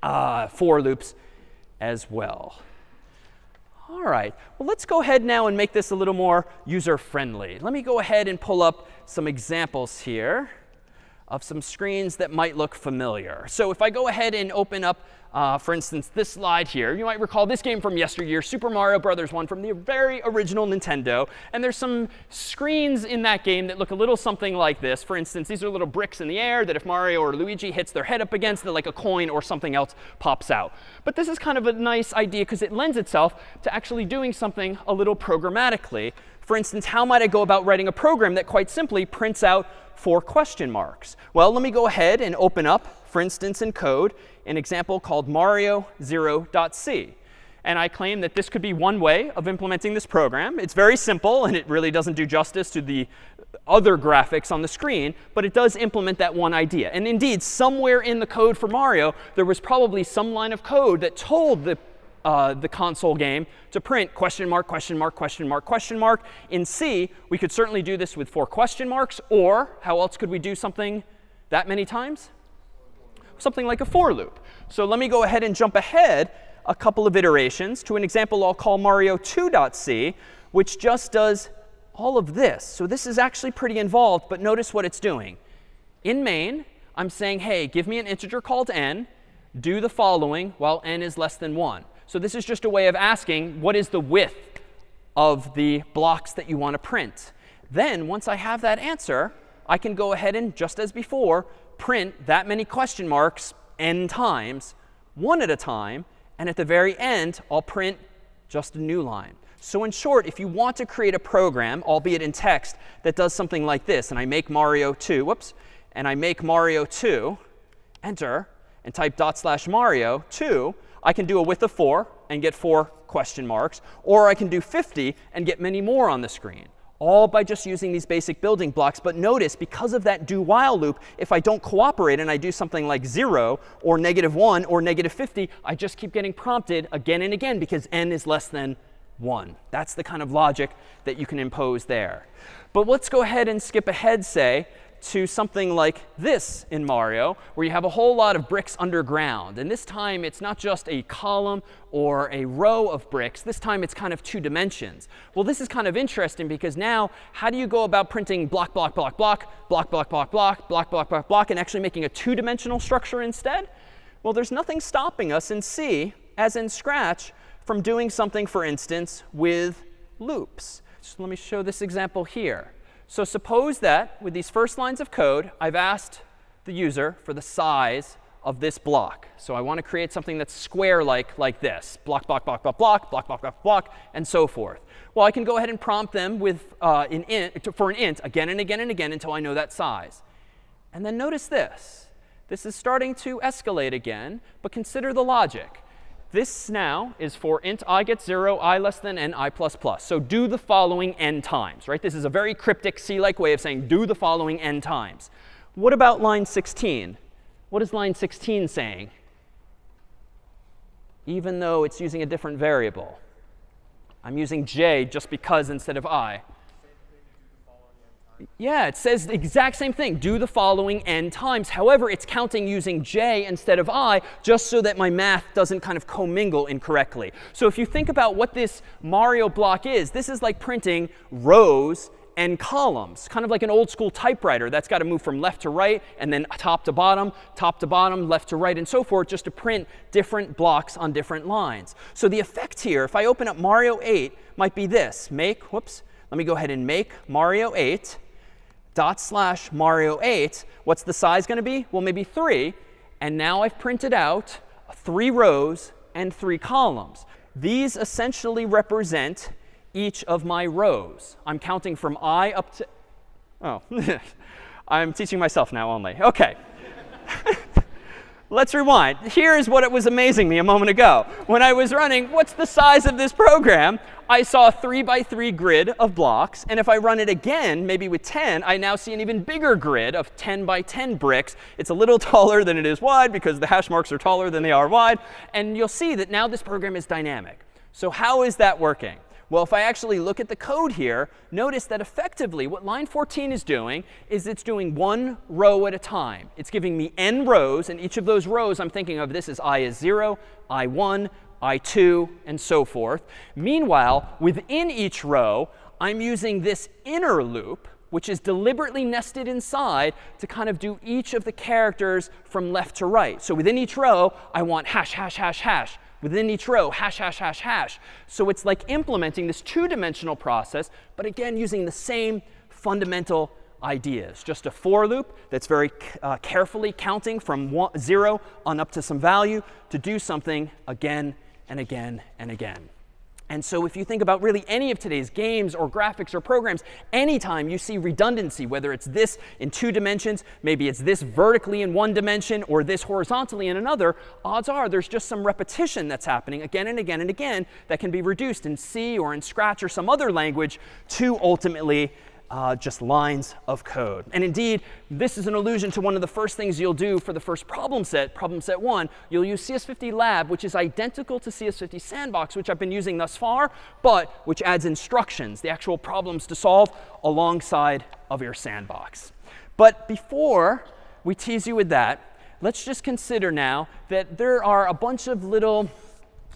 for loops as well. All right, well, let's go ahead now and make this a little more user-friendly. Let me go ahead and pull up some examples here of some screens that might look familiar. So if I go ahead and open up, for instance, this slide here, you might recall this game from yesteryear, Super Mario Brothers 1 from the very original Nintendo. And there's some screens in that game that look a little something like this. For instance, these are little bricks in the air that if Mario or Luigi hits their head up against, they're like a coin or something else pops out. But this is kind of a nice idea because it lends itself to actually doing something a little programmatically. For instance, how might I go about writing a program that quite simply prints out 4 question marks? Well, let me go ahead and open up, for instance, in code, an example called Mario0.c. And I claim that this could be one way of implementing this program. It's very simple, and it really doesn't do justice to the other graphics on the screen, but it does implement that one idea. And indeed, somewhere in the code for Mario, there was probably some line of code that told the console game to print question mark, question mark, question mark, question mark. In C, we could certainly do this with 4 question marks. Or how else could we do something that many times? Something like a for loop. So let me go ahead and jump ahead a couple of iterations to an example I'll call Mario2.c, which just does all of this. So this is actually pretty involved, but notice what it's doing. In main, I'm saying, hey, give me an integer called n. Do the following while n is less than 1. So this is just a way of asking, what is the width of the blocks that you want to print? Then once I have that answer, I can go ahead and, just as before, print that many question marks n times, one at a time. And at the very end, I'll print just a new line. So in short, if you want to create a program, albeit in text, that does something like this, and I make Mario 2, and I make Mario 2, enter, and type /Mario2, I can do a width of 4 and get 4 question marks. Or I can do 50 and get many more on the screen. All by just using these basic building blocks. But notice, because of that do while loop, if I don't cooperate and I do something like 0 or -1 or -50, I just keep getting prompted again and again because n is less than 1. That's the kind of logic that you can impose there. But let's go ahead and skip ahead, say, to something like this in Mario, where you have a whole lot of bricks underground. And this time, it's not just a column or a row of bricks. This time, it's kind of 2 dimensions. Well, this is kind of interesting because now, how do you go about printing block, block, block, block, block, block, block, block, block, block, block, block, and actually making a 2-dimensional structure instead? Well, there's nothing stopping us in C, as in Scratch, from doing something, for instance, with loops. So let me show this example here. So suppose that with these first lines of code, I've asked the user for the size of this block. So I want to create something that's square-like this. Block, block, block, block, block, block, block, block, block, and so forth. Well, I can go ahead and prompt them with for an int again and again and again until I know that size. And then notice this. This is starting to escalate again, but consider the logic. This now is for int I gets 0, I less than n, I plus plus. So do the following n times, right? This is a very cryptic C-like way of saying do the following n times. What about line 16? What is line 16 saying? Even though it's using a different variable. I'm using j just because instead of I. Yeah, it says the exact same thing. Do the following n times. However, it's counting using j instead of I, just so that my math doesn't kind of commingle incorrectly. So if you think about what this Mario block is, this is like printing rows and columns, kind of like an old school typewriter that's got to move from left to right and then top to bottom, left to right, and so forth, just to print different blocks on different lines. So the effect here, if I open up Mario 8, might be this. Let me go ahead and make Mario 8 /Mario8. What's the size going to be? Well, maybe 3. And now I've printed out 3 rows and 3 columns. These essentially represent each of my rows. I'm counting from I up to, oh, I'm teaching myself now only. OK. Let's rewind. Here's what it was amazing me a moment ago. When I was running, what's the size of this program? I saw a 3x3 grid of blocks. And if I run it again, maybe with 10, I now see an even bigger grid of 10x10 bricks. It's a little taller than it is wide because the hash marks are taller than they are wide. And you'll see that now this program is dynamic. So how is that working? Well, if I actually look at the code here, notice that effectively what line 14 is doing is it's doing 1 row at a time. It's giving me n rows, and each of those rows I'm thinking of this as I is 0, I1, I2, and so forth. Meanwhile, within each row, I'm using this inner loop, which is deliberately nested inside to kind of do each of the characters from left to right. So within each row, I want hash, hash, hash, hash. Within each row, hash, hash, hash, hash. So it's like implementing this 2-dimensional process, but again, using the same fundamental ideas. Just a for loop that's very carefully counting from 0 on up to some value to do something again and again and again. And so if you think about really any of today's games or graphics or programs, anytime you see redundancy, whether it's this in 2 dimensions, maybe it's this vertically in 1 dimension, or this horizontally in another, odds are there's just some repetition that's happening again and again and again that can be reduced in C or in Scratch or some other language to ultimately just lines of code. And indeed, this is an allusion to one of the first things you'll do for the first problem set 1. You'll use CS50 Lab, which is identical to CS50 Sandbox, which I've been using thus far, but which adds instructions, the actual problems to solve alongside of your sandbox. But before we tease you with that, let's just consider now that there are a bunch of little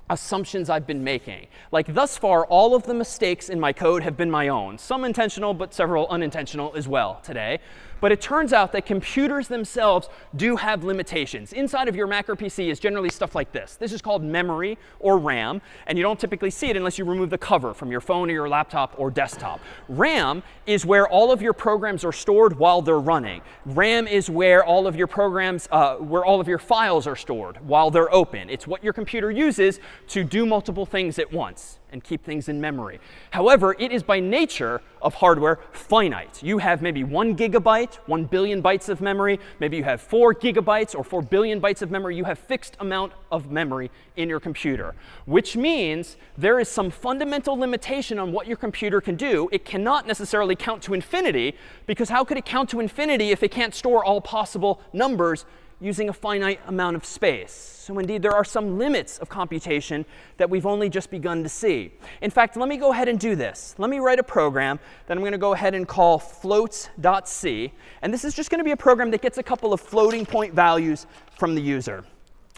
assumptions I've been making. Like thus far, all of the mistakes in my code have been my own. Some intentional, but several unintentional as well today. But it turns out that computers themselves do have limitations. Inside of your Mac or PC is generally stuff like this. This is called memory or RAM. And you don't typically see it unless you remove the cover from your phone or your laptop or desktop. RAM is where all of your programs are stored while they're running. RAM is where all of your programs, where all of your files are stored while they're open. It's what your computer uses to do multiple things at once and keep things in memory. However, it is by nature of hardware finite. You have maybe 1 gigabyte, 1 billion bytes of memory. Maybe you have 4 gigabytes or 4 billion bytes of memory. You have fixed amount of memory in your computer, which means there is some fundamental limitation on what your computer can do. It cannot necessarily count to infinity, because how could it count to infinity if it can't store all possible numbers using a finite amount of space? So indeed, there are some limits of computation that we've only just begun to see. In fact, let me go ahead and do this. Let me write a program that I'm going to go ahead and call floats.c. And this is just going to be a program that gets a couple of floating point values from the user.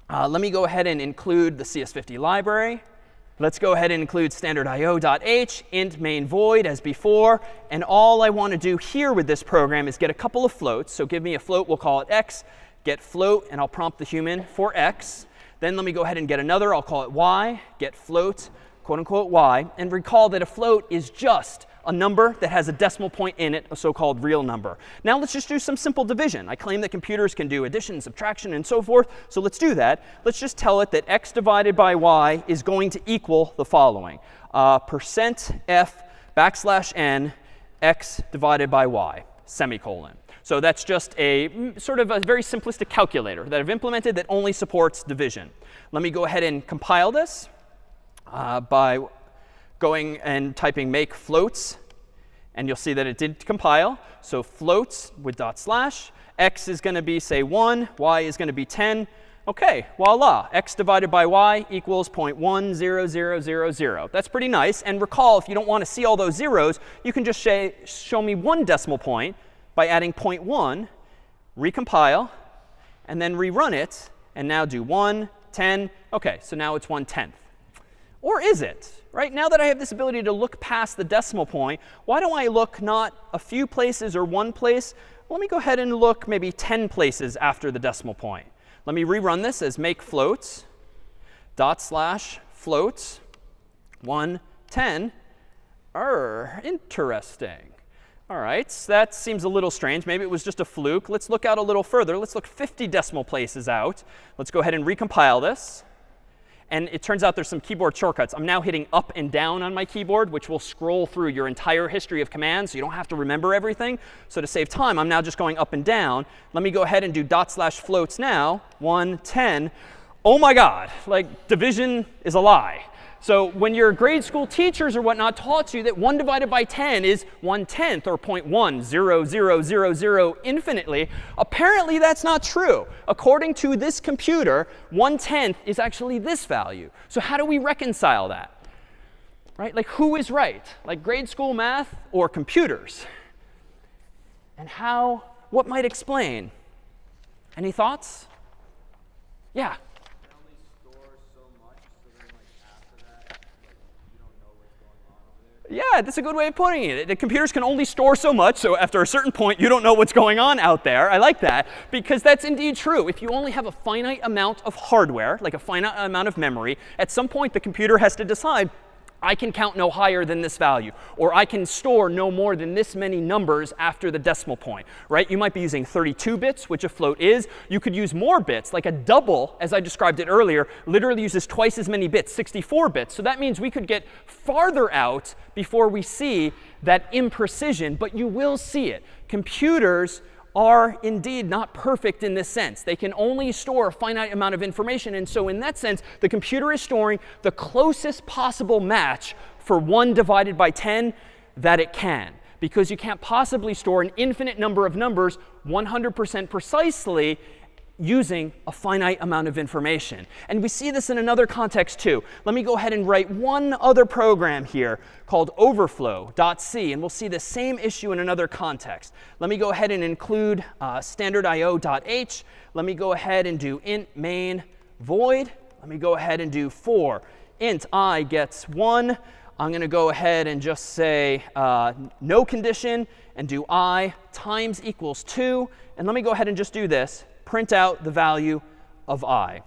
Let me go ahead and include the CS50 library. Let's go ahead and include standard io.h, int main void as before. And all I want to do here with this program is get a couple of floats. So give me a float. We'll call it x. Get float, and I'll prompt the human for x. Then let me go ahead and get another. I'll call it y. Get float, quote unquote, y. And recall that a float is just a number that has a decimal point in it, a so-called real number. Now let's just do some simple division. I claim that computers can do addition, subtraction, and so forth. So let's do that. Let's just tell it that x divided by y is going to equal the following. %f\n x divided by y, semicolon. So that's just a sort of a very simplistic calculator that I've implemented that only supports division. Let me go ahead and compile this by going and typing make floats. And you'll see that it did compile. So floats with dot slash. X is going to be, say, 1. Y is going to be 10. OK, voila. X divided by y equals 0.10000. That's pretty nice. And recall, if you don't want to see all those zeros, you can just show me one decimal point by adding 0.1, recompile, and then rerun it, and now do 1, 10. OK, so now it's 1/10. Or is it? Right? Now that I have this ability to look past the decimal point, why don't I look not a few places or one place? Let me go ahead and look maybe 10 places after the decimal point. Let me rerun this as make floats, dot slash floats, 110. Interesting. All right, so that seems a little strange. Maybe it was just a fluke. Let's look out a little further. Let's look 50 decimal places out. Let's go ahead and recompile this. And it turns out there's some keyboard shortcuts. I'm now hitting up and down on my keyboard, which will scroll through your entire history of commands, so you don't have to remember everything. So to save time, I'm now just going up and down. Let me go ahead and do dot slash floats now, 110. Oh my god, like division is a lie. So when your grade school teachers or whatnot taught you that 1 divided by 10 is 1/10 or 0.10000 infinitely, apparently that's not true. According to this computer, 1/10 is actually this value. So how do we reconcile that? Right? Like, who is right? Like grade school math or computers? And how, what might explain? Any thoughts? Yeah. Yeah, that's a good way of putting it. The computers can only store so much, so after a certain point, you don't know what's going on out there. I like that, because that's indeed true. If you only have a finite amount of hardware, like a finite amount of memory, at some point the computer has to decide, I can count no higher than this value, or I can store no more than this many numbers after the decimal point, right? You might be using 32 bits, which a float is. You could use more bits, like a double, as I described it earlier, literally uses twice as many bits, 64 bits. So that means we could get farther out before we see that imprecision, but you will see it. Computers are indeed not perfect in this sense. They can only store a finite amount of information. And so in that sense, the computer is storing the closest possible match for 1 divided by 10 that it can. Because you can't possibly store an infinite number of numbers 100% precisely using a finite amount of information. And we see this in another context too. Let me go ahead and write one other program here called overflow.c, and we'll see the same issue in another context. Let me go ahead and include standard io.h. Let me go ahead and do int main void. Let me go ahead and do for int I gets 1. I'm going to go ahead and just say no condition and do I times equals 2. And let me go ahead and just do this. Print out the value of I.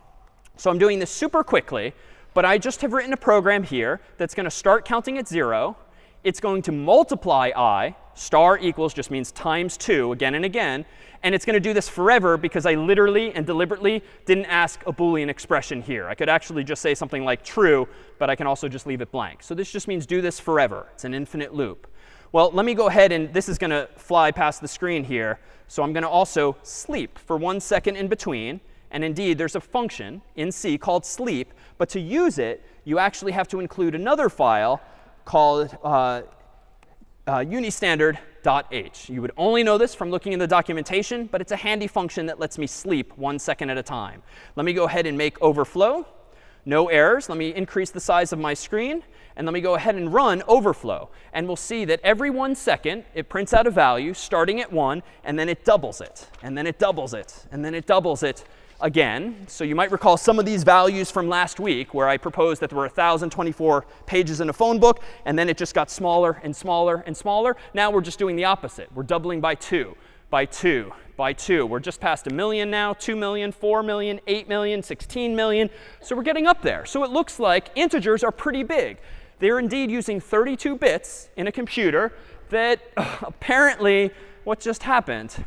So I'm doing this super quickly, but I just have written a program here that's going to start counting at 0. It's going to multiply I Star equals just means times 2 again and again. And it's going to do this forever because I literally and deliberately didn't ask a Boolean expression here. I could actually just say something like true, but I can also just leave it blank. So this just means do this forever. It's an infinite loop. Well, let me go ahead, and this is going to fly past the screen here. So I'm going to also sleep for 1 second in between. And indeed, there's a function in C called sleep. But to use it, you actually have to include another file called unistandard.h. You would only know this from looking in the documentation, but it's a handy function that lets me sleep 1 second at a time. Let me go ahead and make overflow. No errors. Let me increase the size of my screen. And let me go ahead and run overflow. And we'll see that every 1 second, it prints out a value starting at 1, and then it doubles it. And then it doubles it. And then it doubles it again. So you might recall some of these values from last week where I proposed that there were 1,024 pages in a phone book, and then it just got smaller and smaller and smaller. Now we're just doing the opposite. We're doubling by 2, by 2, by 2. We're just past 1 million now, 2 million, 4 million, 8 million, 16 million. So we're getting up there. So it looks like integers are pretty big. They're indeed using 32 bits in a computer that apparently what just happened?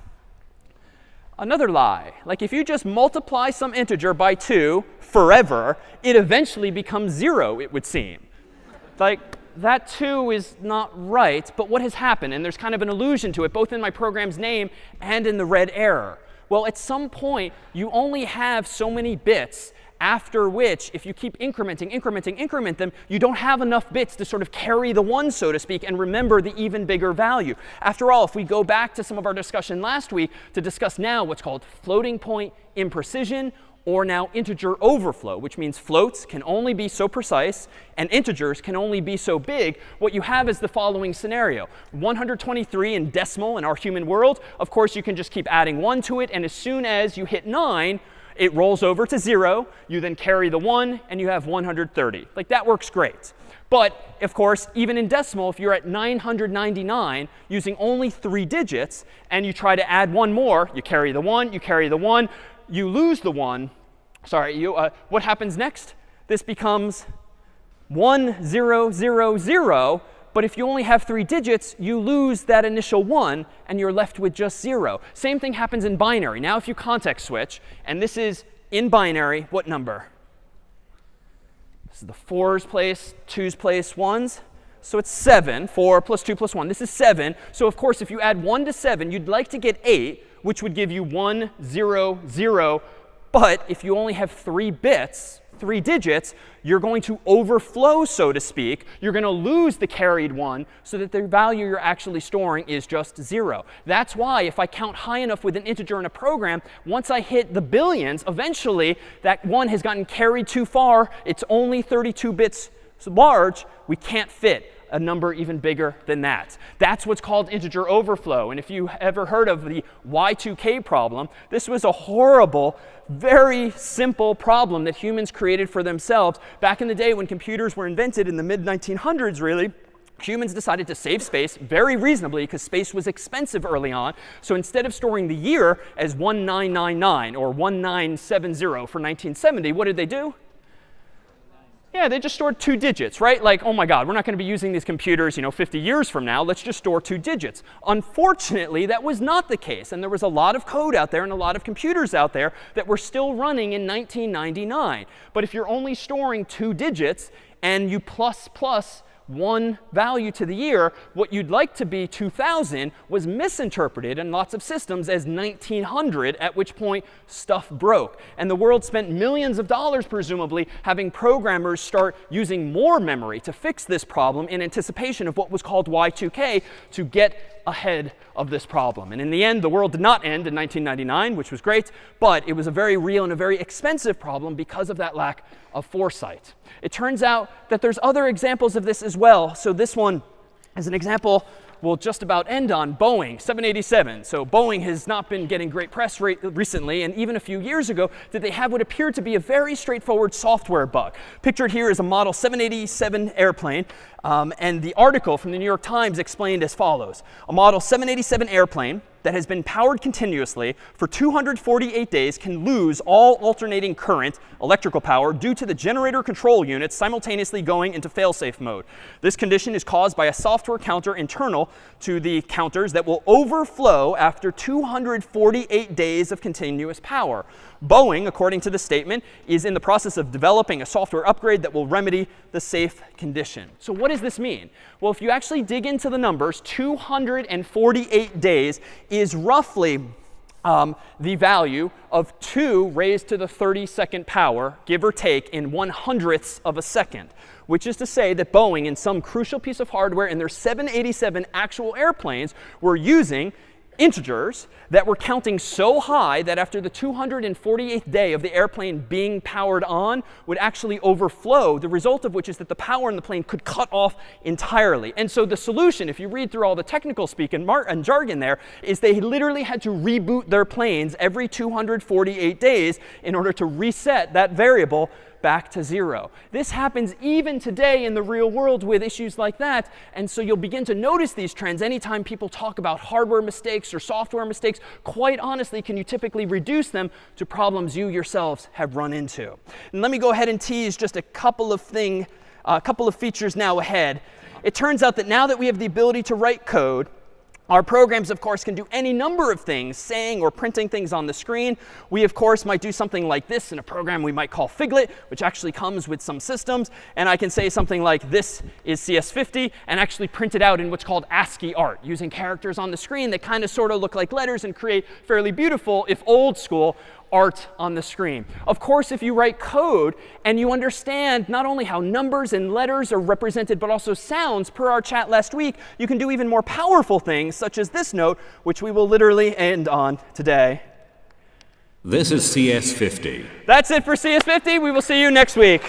Another lie. Like if you just multiply some integer by 2 forever, it eventually becomes 0, it would seem. Like that 2 is not right, but what has happened? And there's kind of an allusion to it, both in my program's name and in the red error. Well, at some point, you only have so many bits after which, if you keep increment them, you don't have enough bits to sort of carry the 1, so to speak, and remember the even bigger value. After all, if we go back to some of our discussion last week to discuss now what's called floating point imprecision, or now integer overflow, which means floats can only be so precise and integers can only be so big, what you have is the following scenario. 123 in decimal in our human world, of course, you can just keep adding 1 to it, and as soon as you hit 9, it rolls over to 0. You then carry the 1, and you have 130. Like, that works great. But, of course, even in decimal, if you're at 999 using only 3 digits, and you try to add 1 more, you carry the 1, you carry the 1, you lose the 1. Sorry, what happens next? This becomes 1000. But if you only have 3 digits, you lose that initial 1, and you're left with just 0. Same thing happens in binary. Now if you context switch, and this is in binary, what number? This is the 4's place, 2's place, 1's. So it's 7. 4 plus 2 plus 1. This is 7. So of course, if you add 1 to 7, you'd like to get 8, which would give you 100. But if you only have 3 bits, 3 digits, you're going to overflow, so to speak. You're going to lose the carried 1 so that the value you're actually storing is just 0. That's why if I count high enough with an integer in a program, once I hit the billions, eventually that 1 has gotten carried too far. It's only 32 bits large. We can't fit a number even bigger than that. That's what's called integer overflow. And if you ever heard of the Y2K problem, this was a horrible, very simple problem that humans created for themselves. Back in the day when computers were invented in the mid-1900s, really, humans decided to save space very reasonably because space was expensive early on. So instead of storing the year as 1999 or 1970 for 1970, what did they do? Yeah, they just stored 2 digits, right? Like, oh my God, we're not going to be using these computers, 50 years from now. Let's just store 2 digits. Unfortunately, that was not the case. And there was a lot of code out there and a lot of computers out there that were still running in 1999. But if you're only storing 2 digits and you plus 1 value to the year, what you'd like to be 2000 was misinterpreted in lots of systems as 1900, at which point stuff broke. And the world spent millions of dollars, presumably, having programmers start using more memory to fix this problem in anticipation of what was called Y2K to get ahead of this problem. And in the end, the world did not end in 1999, which was great, but it was a very real and a very expensive problem because of that lack of foresight. It turns out that there's other examples of this as well. So this one is an example we'll just about end on, Boeing 787. So Boeing has not been getting great press recently, and even a few years ago, did they have what appeared to be a very straightforward software bug. Pictured here is a model 787 airplane, and the article from the New York Times explained as follows. A model 787 airplane that has been powered continuously for 248 days can lose all alternating current, electrical power, due to the generator control units simultaneously going into failsafe mode. This condition is caused by a software counter internal to the counters that will overflow after 248 days of continuous power. Boeing, according to the statement, is in the process of developing a software upgrade that will remedy the safe condition. So what does this mean? Well, if you actually dig into the numbers, 248 days is roughly the value of 2 raised to the 32nd power, give or take, in 1/100ths of a second. Which is to say that Boeing, in some crucial piece of hardware in their 787 actual airplanes, were using integers that were counting so high that after the 248th day of the airplane being powered on would actually overflow, the result of which is that the power in the plane could cut off entirely. And so the solution, if you read through all the technical speak and jargon there, is they literally had to reboot their planes every 248 days in order to reset that variable back to 0. This happens even today in the real world with issues like that. And so you'll begin to notice these trends anytime people talk about hardware mistakes or software mistakes. Quite honestly, can you typically reduce them to problems you yourselves have run into? And let me go ahead and tease just a couple of features now ahead. It turns out that now that we have the ability to write code, our programs, of course, can do any number of things, saying or printing things on the screen. We, of course, might do something like this in a program we might call Figlet, which actually comes with some systems. And I can say something like, this is CS50, and actually print it out in what's called ASCII art, using characters on the screen that kind of sort of look like letters and create fairly beautiful, if old school, art on the screen. Of course, if you write code and you understand not only how numbers and letters are represented, but also sounds, per our chat last week, you can do even more powerful things, such as this note, which we will literally end on today. This is CS50. That's it for CS50. We will see you next week.